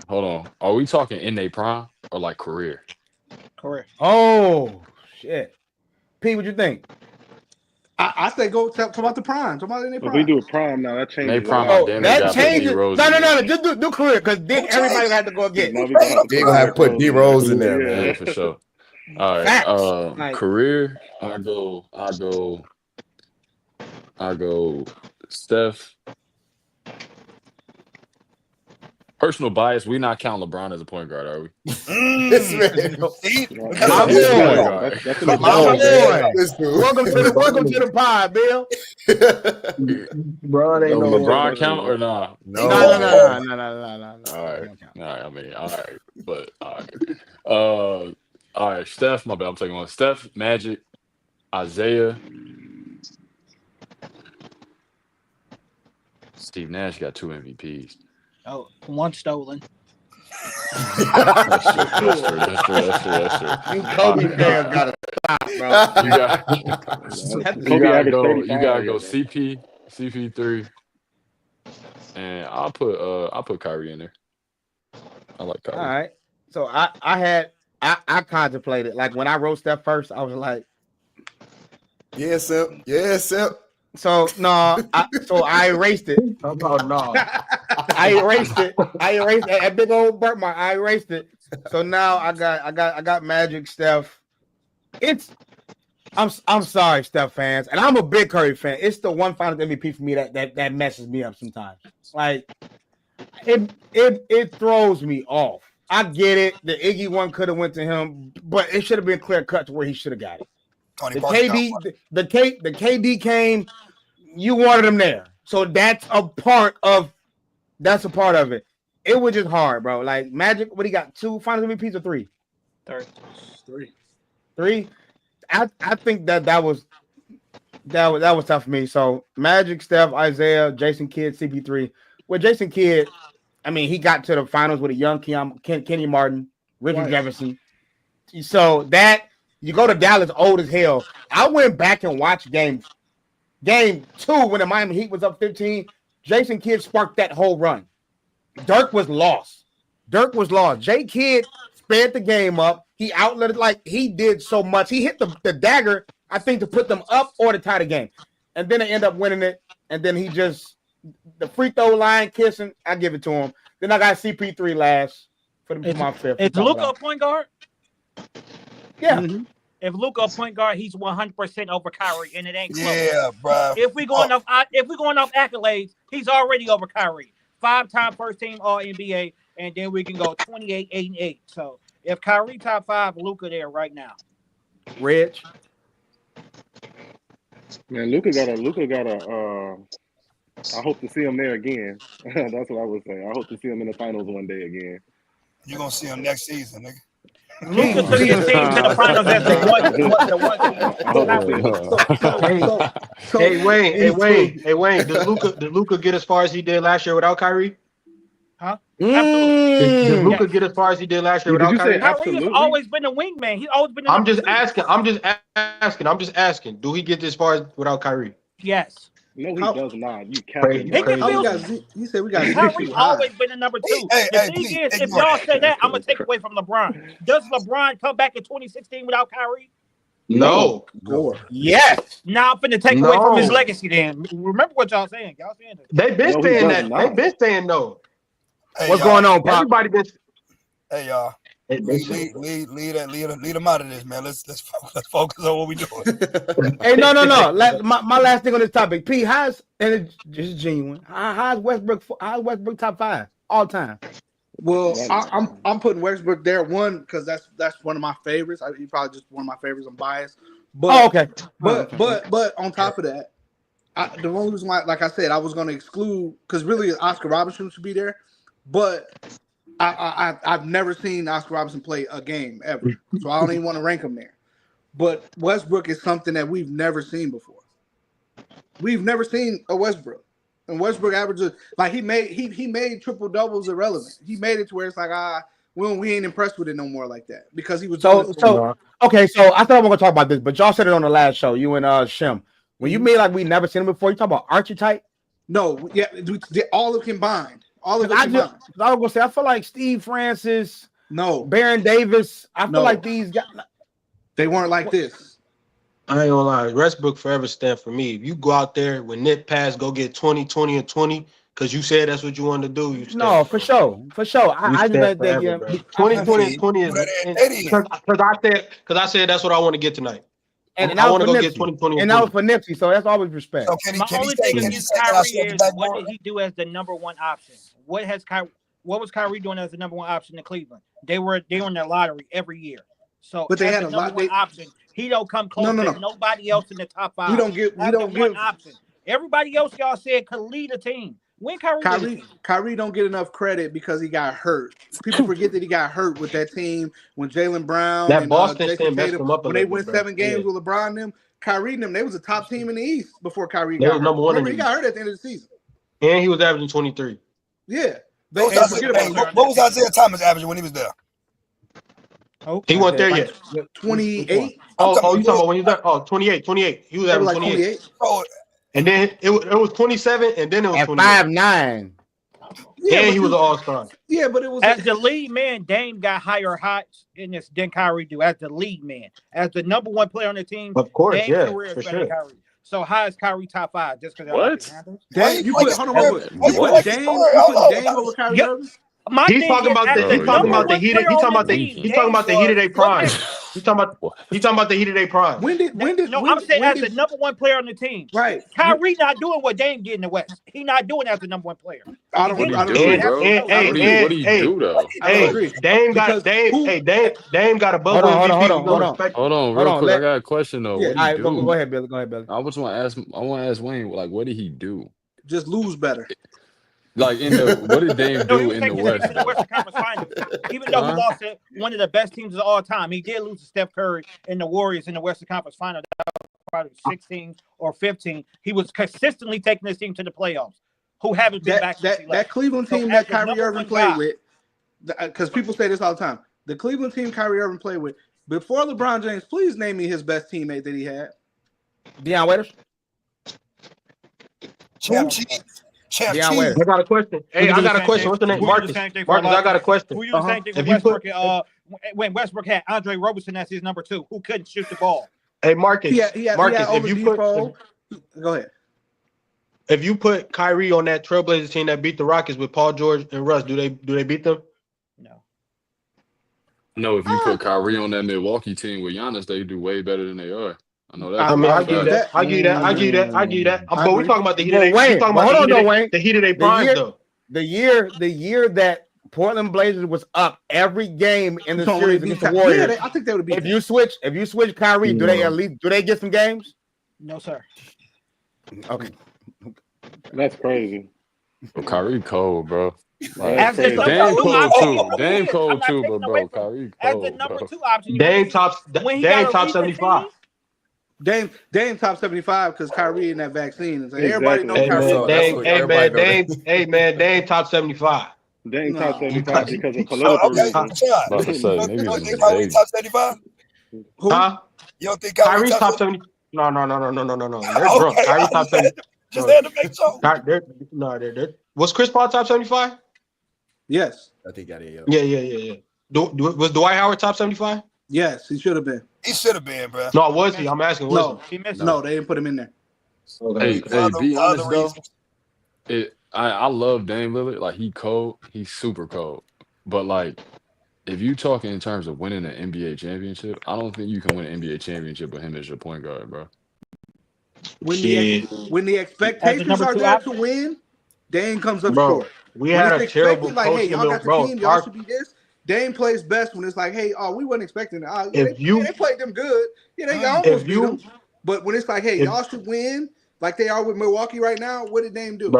Hold on, are we talking in their prime or like career? Career. Oh shit, P, what you think? I say go talk about the prime. Talk about in their prime. If we do a prime now, that changes. They prime. Oh, Damn, that changes. D-Rose No. Just do career because then everybody had to go again. Now we gonna have to They gonna have to put D-Rose in there, Yeah, man. for sure. All right. Facts. Like- Career. I go Steph. Personal bias, we not counting LeBron as a point guard, are we? This man. My boy. That's My boy. Welcome to the pod, Bill. Bro, ain't no LeBron count or nah? No. All right. I mean, all right. But all right. Steph, my bad. I'm taking one. Steph, Magic, Isaiah. Steve Nash got 2 MVPs. Oh, one stolen. That's true. You Kobe fans gotta stop, bro. You gotta go CP3, and I'll put Kyrie in there. I like Kyrie. All right. So I contemplated, like when I wrote Steph first, I was like, Yes, sir. so no, I erased it. How about no? I erased it. That big old burp mark. I erased it. So now I got Magic, Steph. I'm sorry, Steph fans, and I'm a big Curry fan. It's the one Finals MVP for me that messes me up sometimes. Like it throws me off. I get it. The Iggy one could have went to him, but it should have been clear cut to where he should have got it. The KD came. You wanted him there, so that's a part of it. It was just hard, bro. Like Magic, what he got? 2 Finals MVPs or 3? Three. I think that was tough for me. So Magic, Steph, Isaiah, Jason Kidd, CP3. Well, Jason Kidd, I mean, he got to the finals with a young Kenny Martin, Richard Jefferson. So that you go to Dallas old as hell. I went back and watched game 2 when the Miami Heat was up 15. Jason Kidd sparked that whole run. Dirk was lost. J Kidd sped the game up. He outlet it like he did so much. He hit the dagger, I think, to put them up or to tie the game. And then they end up winning it. And then he just the free throw line kissing. I give it to him. Then I got CP3 last for my fifth. Is Luka a point guard? Yeah. Mm-hmm. If Luka a point guard, he's 100% over Kyrie, and it ain't close. Yeah, bro. If we going off accolades, he's already over Kyrie. 5-time first-team All-NBA, and then we can go 28, 8, and 8. So if Kyrie top 5, Luka there right now. Rich. Man, Luka got a. I hope to see him there again. That's what I would say. I hope to see him in the finals one day again. You're gonna see him next season, nigga. Luka took his team to the finals as the one. Hey Wayne, did Luka get as far as he did last year without Kyrie? Huh? Absolutely. Did Luka get as far as he did last year without Kyrie? Kyrie has always been a wingman. He's always been. I'm just asking. Do he get as far as without Kyrie? Yes. No, he does not. You can't. He said we got. Kyrie's always been a number 2. The thing is, if y'all say that, I'm gonna take away from LeBron. Does LeBron come back in 2016 without Kyrie? No. Yes. Now I'm finna take away from his legacy. Then remember what y'all saying. Y'all saying this. They've been saying that. They've been saying no. Hey, what's going on, Pop? Everybody been. Hey y'all. Lead them out of this, man. Let's focus on what we doing. Hey, no. My last thing on this topic, P. How's and it's just genuine. How's Westbrook top 5 all time? Well, I'm putting Westbrook there because that's one of my favorites. He probably just one of my favorites. I'm biased, but okay. But on top of that, the only reason why, like I said, I was going to exclude because really Oscar Robertson should be there, but. I've never seen Oscar Robertson play a game ever, so I don't even want to rank him there. But Westbrook is something that we've never seen before. We've never seen a Westbrook, and Westbrook averages like he made triple doubles irrelevant. He made it to where it's like we ain't impressed with it no more like that because he was okay. So I thought we were gonna talk about this, but y'all said it on the last show. You and Shem, when you made like we never seen him before. You talk about archetype? No, yeah, all of combined. All of it. I was gonna say I feel like Steve Francis, Baron Davis. I feel like these guys they weren't like this. I ain't gonna lie, Westbrook forever stand for me. If you go out there with Nick Pass, go get 20, 20, and 20, because you said that's what you wanted to do. You no, for sure. I just think 20, 20, 20 is because I said that's what I want to get tonight. And I want to go get 20, 20, and that was for Nipsey, so that's always respect. So My only thing against Kyrie is what did he do as the number 1 option? What was Kyrie doing as the number 1 option in Cleveland? They were in the lottery every year. So but they had a number 1 option. He don't come close to nobody else in the top 5. We don't give option. Everybody else y'all said could lead a team. When Kyrie don't get enough credit because he got hurt. People forget that he got hurt with that team when Jaylen Brown that and Boston Jason Tatum, when they won 7 games with LeBron and them. Kyrie and them, they was a top team in the East before Kyrie got hurt. Number 1. Remember, he got hurt at the end of the season. And he was averaging 23. Yeah. What was Isaiah Thomas averaging when he was there? He wasn't there yet. 28. Oh, you talking about when he was there? Oh, 28. He was averaging 28. Oh, and then it was 27, and then it was 5'9". Yeah, and he was an all-star. Yeah, but it was as the lead man. Dame got higher heights in this than Kyrie do as the lead man, as the number 1 player on the team. Of course, Dame's yeah, career is for better sure. than Kyrie. So how is Kyrie top 5? Just because Dame, you put Dame over Kyrie Irving? My He's thing talking is, about as the the he's talking number about the one heat. player He's on talking the about the team, he's talking about the heat of their prime. He's talking about the heat of their prime. I'm saying as the number one player on the team. Right. Kyrie not doing what Dame did in the West. He not doing it as the number one player. I don't What agree. do, bro? What do you do though? I don't agree. Dame got Dame got a bubble MVP. We gonna respect. Hold on, real quick. I got a question though. Yeah, What do you do? go ahead, Billy. Go ahead, Billy. I want to ask Wayne, like, what did he do? Just lose better. Like what did Dame No, he do was in the taking West? to the Western Conference Finals. Even though he lost to one of the best teams of all time, he did lose to Steph Curry and the Warriors in the Western Conference Finals. Probably 16 or 15. He was consistently taking this team to the playoffs. Who haven't been back since he left. That Cleveland team that Kyrie Irving played with, because people say this all the time. The Cleveland team Kyrie Irving played with before LeBron James. Please name me his best teammate that he had. Deion Waiters. Champ Cheese. I got a question. Hey, I got a question. What's the name? Marcus. Marcus, I got a question. Who you the same thing with Westbrook? When Westbrook had Andre Roberson as his number 2, who couldn't shoot the ball. Hey, Marcus. Marcus, if you put, go ahead. If you put Kyrie on that Trailblazers team that beat the Rockets with Paul George and Russ, do they beat them? No, if you put Kyrie on that Milwaukee team with Giannis, they do way better than they are. I know that. I mean, I give that. But we talking about the heat of their. Wayne, The heat of their prime, though. The year that Portland Blazers was up every game in the series against the Warriors. I think they would be. If you switch Kyrie, do they get some games? No, sir. Okay. That's crazy. Bro, Kyrie cold, bro. Like, Dame cold too. Dame cold too, but bro, Kyrie cold. As the number 2 option. Dame top 75. Dame top 75 because Kyrie in that vaccine. So everybody knows Kyrie. Hey man, Dame top 75. Dame top 75 because of political reasons. You don't think Kyrie top 75? Huh? You don't think Kyrie's top 70? No. They're drunk. Kyrie top 70. Just had to make sure. They're. Was Chris Paul top 75? Yes. I think got it. Yeah. Was Dwight Howard top 75? Yes, he should have been. He should have been, bro. No, was he? I'm asking. No, they didn't put him in there. Hey, be honest though. I love Dame Lillard. Like, he cold. He's super cold. But like, if you talking in terms of winning an NBA championship, I don't think you can win an NBA championship with him as your point guard, bro. When the expectations are there to win, Dame comes up short. We had a terrible like, hey, y'all got the team, y'all should be this. Dame plays best when it's like, hey, we wasn't expecting it. They played them good. Yeah, they almost beat them. But when it's like, hey, y'all should win, like they are with Milwaukee right now, what did Dame do?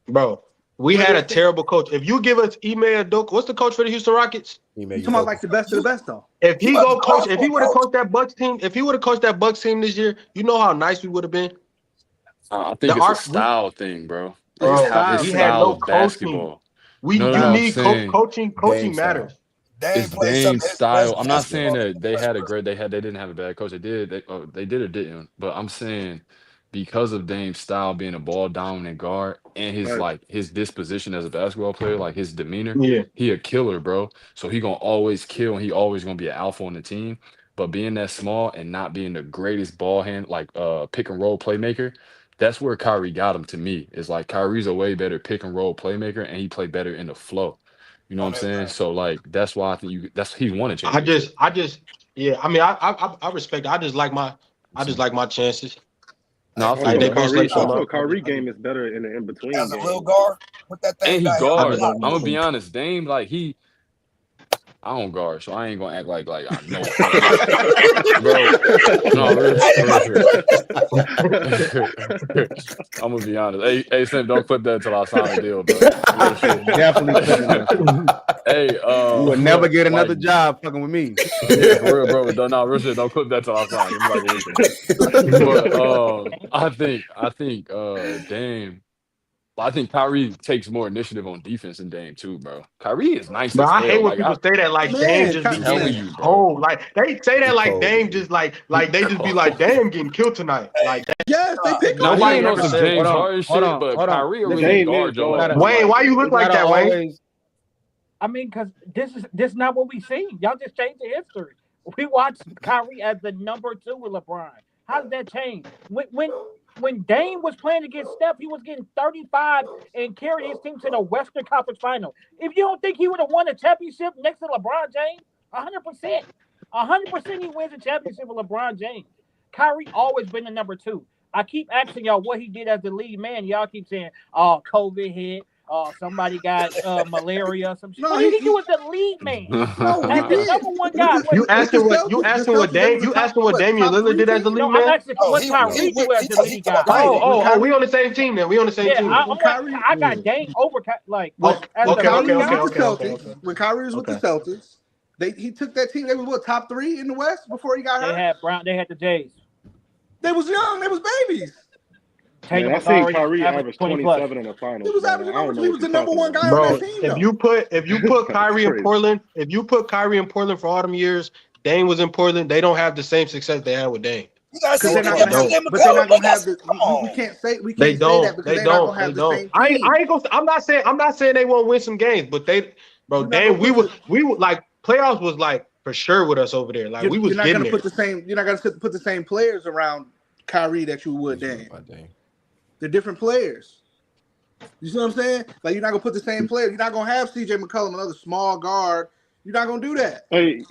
Bro, we had a terrible coach. If you give us Ime Udoka, what's the coach for the Houston Rockets? You talking about like the best of the best, though. If he would have coached that Bucks team this year, you know how nice we would have been. I think it's a style thing, bro. He had no basketball. You need coaching. Coaching matters. It's Dame style. I'm not saying that they didn't have a bad coach. They did or didn't. But I'm saying because of Dame's style being a ball dominant guard and his disposition as a basketball player, like his demeanor, he a killer, bro. So he gonna always kill and he always gonna be an alpha on the team. But being that small and not being the greatest ball hand, like pick and roll playmaker, that's where Kyrie got him to me. It's like Kyrie's a way better pick and roll playmaker and he played better in the flow. You know what I'm saying? So like that's why I think he's won a championship. I respect it. I just like my chances. No, Kyrie game is better in the in between. As a little guard, put that thing. And he guards. I'm gonna be honest, Dame, like I don't guard, so I ain't gonna act like I know. Bro, no, real. I'm gonna be honest. Hey, Sim, don't clip that until I sign a deal, bro. Definitely. Hey, you will never get another job fucking with me. Yeah, for real, bro. Real shit. Don't clip that till I sign. But I think Dame. I think Kyrie takes more initiative on defense than Dame too, bro. Kyrie is nice. But I hate when people say that like Dame just be getting like they say that like Dame just like they just be like Dame getting killed tonight. Like yes, they pick on nobody ever said James Harden shit, but Kyrie really guard Joe. Wayne, why you look like that, Wayne? I mean, because this is not what we seen. Y'all just changed the history. We watched Kyrie as the number 2 with LeBron. How did that change? When when Dame was playing against Steph, he was getting 35 and carried his team to the Western Conference Final. If you don't think he would have won a championship next to LeBron James, 100%. 100% he wins a championship with LeBron James. Kyrie always been the number 2. I keep asking y'all what he did as the lead man. Y'all keep saying, "Oh, COVID hit. Somebody got malaria." Some shit. No, What did he do as the lead man? No, As the number 1 guy. You asking what Damian Lillard did as the lead No, man? I'm asking what Kyrie do as the lead guy. Oh, we on the same team then. We on the same team. I got Dame over as When the Kyrie lead was guy. with the Celtics, when Kyrie was with the Celtics, he took that team. They was what, top 3 in the West before he got hurt. They had the Jays. They was young. They was babies. Man, I seen Kyrie average 27 in the finals. He was averaging over. He was the number 1 guy on that team. If you put Kyrie in Portland, for all them years, Dame was in Portland. They don't have the same success they had with Dame. Because they're not gonna have the. We can't say that because they're not gonna have the same team. I'm not saying they won't win some games, but Dame, we would like playoffs was like for sure with us over there. Like we was getting there. You're not gonna put the same players around Kyrie that you would Dame. They're different players. You see what I'm saying? Like, you're not gonna put the same players. You're not gonna have CJ McCollum, another small guard. You're not gonna do that. Hey,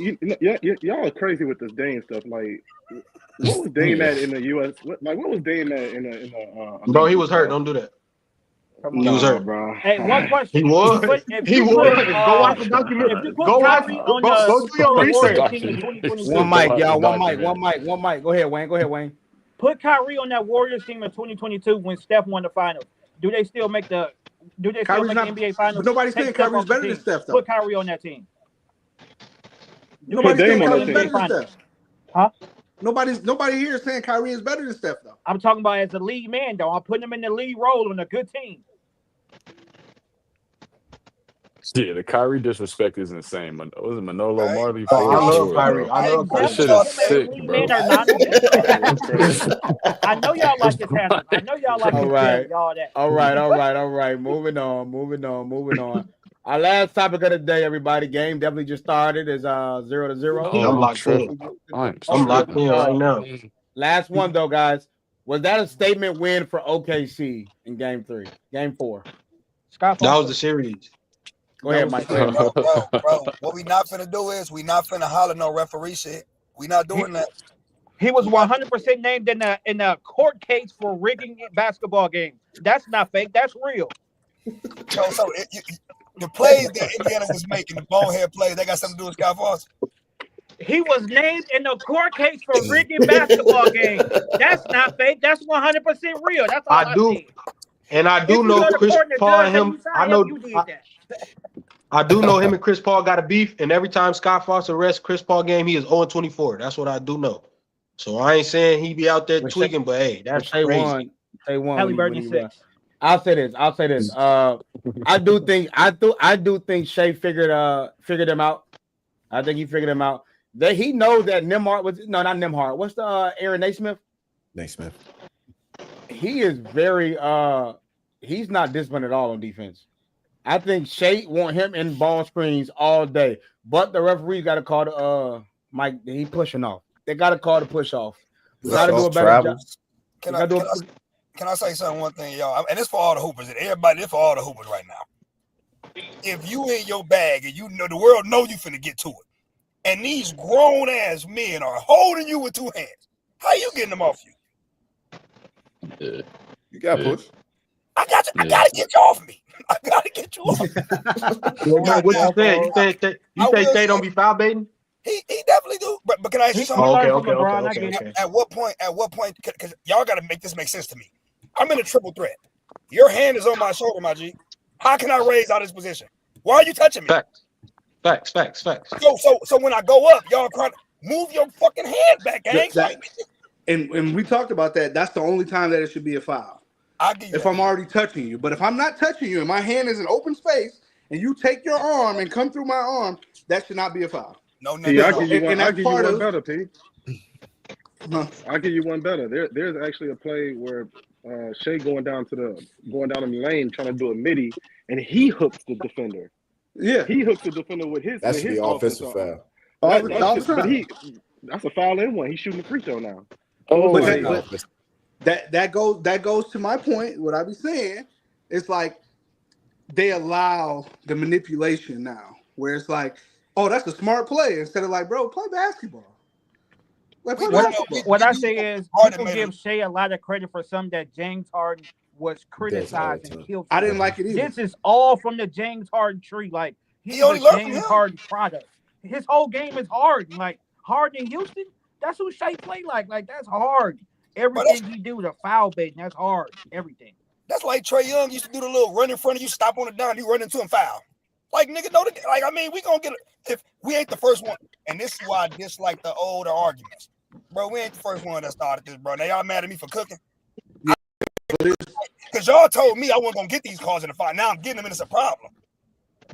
y'all are crazy with this Dame stuff. Like, what was Dame at in the U.S.? What was Dame at in the? Bro, he was hurt. Don't do that. He was hurt, bro. Hey, one question. He was. Go watch the documentary. Go watch. Go do your research. One mic, y'all. One mic. Go ahead, Wayne. Put Kyrie on that Warriors team in 2022 when Steph won the finals. Do they still make the NBA finals? But nobody's saying Kyrie's better than Steph, though. Put Kyrie on that team. Nobody's saying Kyrie's better than Steph. Huh? Nobody here is saying Kyrie is better than Steph, though. I'm talking about as the lead man, though. I'm putting him in the lead role on a good team. Yeah, the Kyrie disrespect is insane. Was it Manolo Marley? I love Kyrie. That shit is sick, bro. I know y'all like this handle. I know y'all like y'all that. All right. Moving on. Our last topic of the day, everybody. Game definitely just started. Is 0-0. Yeah, I'm locked in. I'm locked in right now. Last one though, guys. Was that a statement win for OKC in Game 4? That was the series. Go ahead, Mike. Bro, what we not finna do is we not finna holler no referee shit. We not doing that. He was 100% named in a court case for rigging basketball games. That's not fake. That's real. So the plays that Indiana was making, the bonehead plays, they got something to do with Scott Foster. He was named in a court case for rigging basketball games. That's not fake. That's 100% real. That's all I do. And I do know Chris Paul and him. I do know him and Chris Paul got a beef, and every time Scott Foster rests Chris Paul game, he is 0-24. That's what I do know. So I ain't saying he be out there tweaking, but hey, that's crazy. I'll say this. I do think Shea figured him out. I think he figured him out. That he knows that Nembhard was not Nembhard. What's the Aaron Naismith? Naismith. He is very he's not disciplined at all on defense. I think Shea want him in ball screens all day, but the referee got to call the Mike. He pushing off. They got to call the push off. We got to do a better job. Can I say something? One thing, y'all, and it's for all the hoopers and everybody. It's for all the hoopers right now. If you in your bag and you know the world know you finna get to it, and these grown ass men are holding you with 2 hands, how you getting them off you? You got push. I got you. I gotta get you off me. I gotta get you off. What you said? You say Shea don't be foul baiting? He definitely do. But can I ask you something? Okay. At what point? Because y'all gotta make this make sense to me. I'm in a triple threat. Your hand is on my shoulder, my G. How can I raise out of this position? Why are you touching me? Facts. So when I go up, y'all trying to move your fucking hand back, gang. And we talked about that. That's the only time that it should be a foul. If I'm already touching you. But if I'm not touching you and my hand is in open space and you take your arm and come through my arm, that should not be a foul. I'll give you one better, P. I'll give you one better. There's actually a play where Shea going down in the lane trying to do a midi, and he hooks the defender. Yeah, he hooks the defender with his. That should be offensive foul. That's a foul in one. He's shooting the free throw now. that goes to my point. What I be saying, it's like they allow the manipulation now, where it's like, oh, that's a smart play, instead of like, bro, play basketball. Like, play basketball. What I say is, people give Shea a lot of credit for something that James Harden was criticized and killed. I didn't like it either. This is all from the James Harden tree. Like, he's only a learned from James him. Harden product. His whole game is Harden. Like, Harden in Houston, that's who Shea play like. Like, that's hard. Everything he do, the foul baiting, that's hard. Everything. That's like Trae Young used to do the little run in front of you, stop on the dime, you run into him, foul. Like, nigga, no, like, I mean, we gonna get if we ain't the first one. And this is why I dislike the older arguments. Bro, we ain't the first one that started this, bro. Now y'all mad at me for cooking? Because y'all told me I wasn't gonna get these calls in the fight. Now I'm getting them, and it's a problem.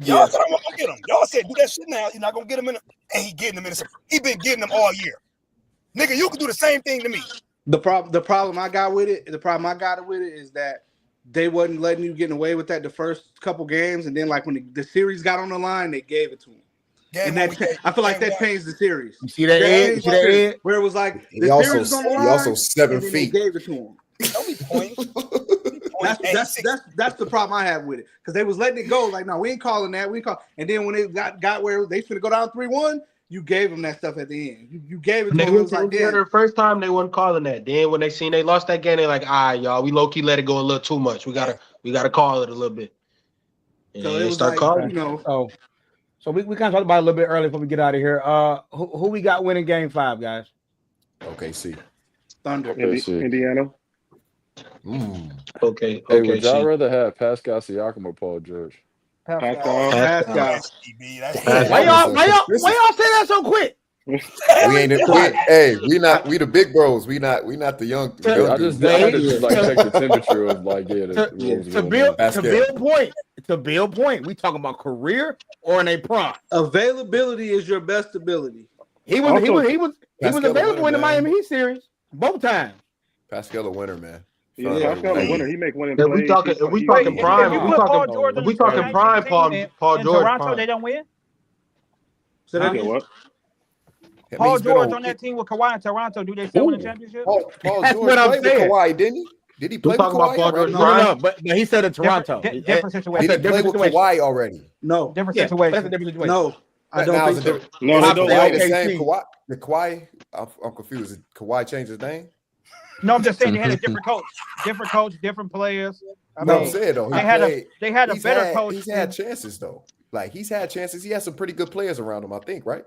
Y'all said I wasn't gonna get them. Y'all said do that shit now. You're not gonna get them and he getting them, and he been getting them all year. Nigga, you can do the same thing to me. The problem I got with it is that they wasn't letting you get away with that the first couple games, and then like when the series got on the line, they gave it to him. And I feel like that changed the series. You see that, Ed? You see that, Ed? Where it was like He also 7 feet. They gave it to him. Don't be pointing. That's the problem I have with it, because they was letting it go. Like, no, we ain't calling that. And then when they got where they finna go down 3-1, you gave them that stuff at the end. You gave it to them. It was like, the first time they wasn't calling that. Then when they seen they lost that game, they like, all right, y'all, we low key let it go a little too much. We gotta call it a little bit. And so it was start like, calling. you know. So we kind of talked about it a little bit earlier before we get out of here. Who we got winning Game 5, guys? OKC. Thunder. Indiana. Okay. Hey, would y'all rather have Pascal Siakam or Paul George? Pascal. Why y'all say that so quick? We the big bros. We not the young. I just like check the temperature of like to Bill point. We talking about career or in a prime. Availability is your best ability. He was available in the Miami Heat series both times. Pascal a winner, man. Yeah, Pascal a winner. He make winning If plays. we talking prime, if we talking prime, Paul George. Toronto, they don't win. So that what? Paul George on that team with Kawhi in Toronto, do they still win the championship? Paul George played with Kawhi, didn't he? Did he play with Kawhi already? No, but he said in Toronto. Different situation. Did he play with Kawhi already? No. Different situation. That's a different situation. No, I don't think so. No, they don't. Kawhi the same Kawhi. The Kawhi, I'm confused. Did Kawhi change his name? No, I'm just saying they had a different coach, different players. I'm saying though, they had a better coach. He's had chances though. Like he's had chances. He has some pretty good players around him, I think, right?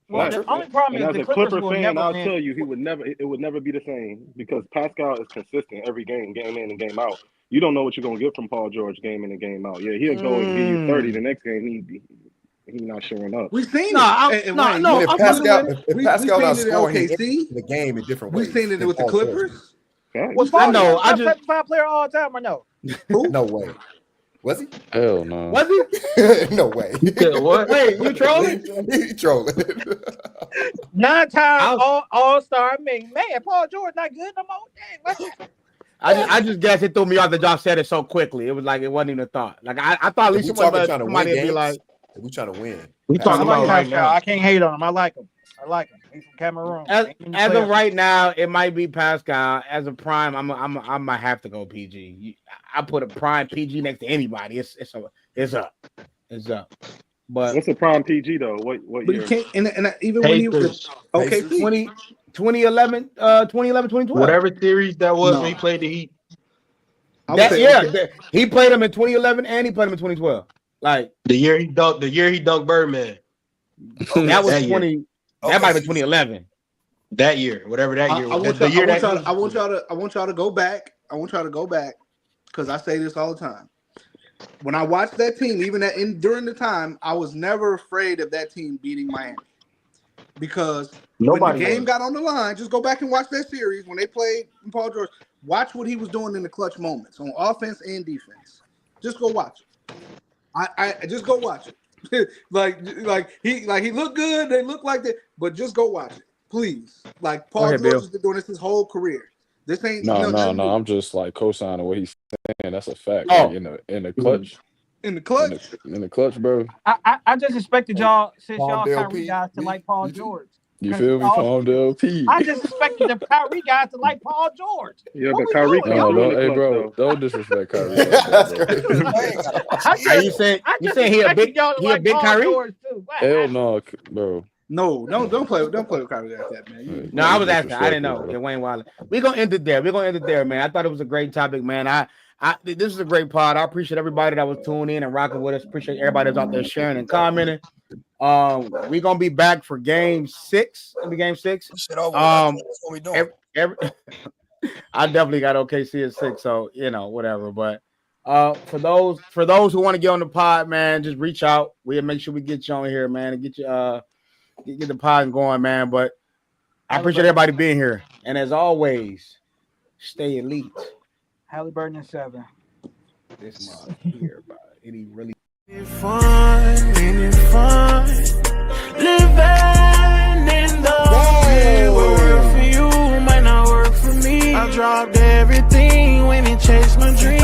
Well, the only problem is the Clippers will never I'll win. tell you, it would never be the same because Pascal is consistent every game in and game out. You don't know what you're gonna get from Paul George game in and game out. Yeah, he'll go and give you 30. The next game he's not showing up. We've seen If Pascal not scoring the game in different ways. We've seen it with the Clippers. Was Paul George a top player all the time or no? No way. Was he? Hell no. Was he? No way. What? Wait, you trolling? He trolling. 9-time all-star. Man, Paul George not good no more. I just guess it threw me off that y'all said it so quickly. It was like it wasn't even a thought. Like I thought at least somebody would be like, we trying to win. We talking about right now. I can't hate on him. I like him. He's from Cameroon. As of right now, it might be Pascal. As a prime, I might have to go PG. I put a prime PG next to anybody. It's up. But what's a prime PG though? What year? You can't, and even when he was 2011, 2012. Whatever series that was when he played the Heat. He played him in 2011 and he played him in 2012. Like the year he dunked Birdman. That was 20. That might have been 2011. That year, whatever that year was. I want y'all to go back. I want y'all to go back because I say this all the time. When I watched that team, even during the time, I was never afraid of that team beating Miami because when the game got on the line, just go back and watch that series when they played Paul George. Watch what he was doing in the clutch moments on offense and defense. Just go watch it. I just go watch it. like he looked good. They look like that, but just go watch it, please. Like Paul George has been doing this his whole career. This ain't no. I'm just like co-signing what he's saying. That's a fact. Oh. Like, in the clutch. In the clutch, in the clutch, bro. I just expected y'all, since y'all Kyrie guys, to like Paul George. You feel me? Palm Del P. I just expected the Kyrie guys to like Paul George. Yeah, What but we Kyrie doing? comes through in the Hey, clutch, bro, though. don't disrespect Kyrie. Like that, bro. You saying he a big Kyrie? George too. Hell no, bro. No, don't play with Kyrie like that, man. No, I was asking. I didn't know. Wayne Wilder. We're gonna end it there. Man. I thought it was a great topic, man. This is a great pod. I appreciate everybody that was tuning in and rocking with us. Appreciate everybody that's out there sharing and commenting. We're gonna be back for game 6. It'll be game 6. Shit over. That's what we doing. I definitely got OKC at 6, so whatever. But for those who want to get on the pod, man, just reach out. We'll make sure we get you on here, man, and get you get the pod going, man. But I appreciate everybody being here. And as always, stay elite. Halliburton in 7. This month here, but it really fun. Living in the way what work for you might not work for me. I dropped everything when it chased my dream.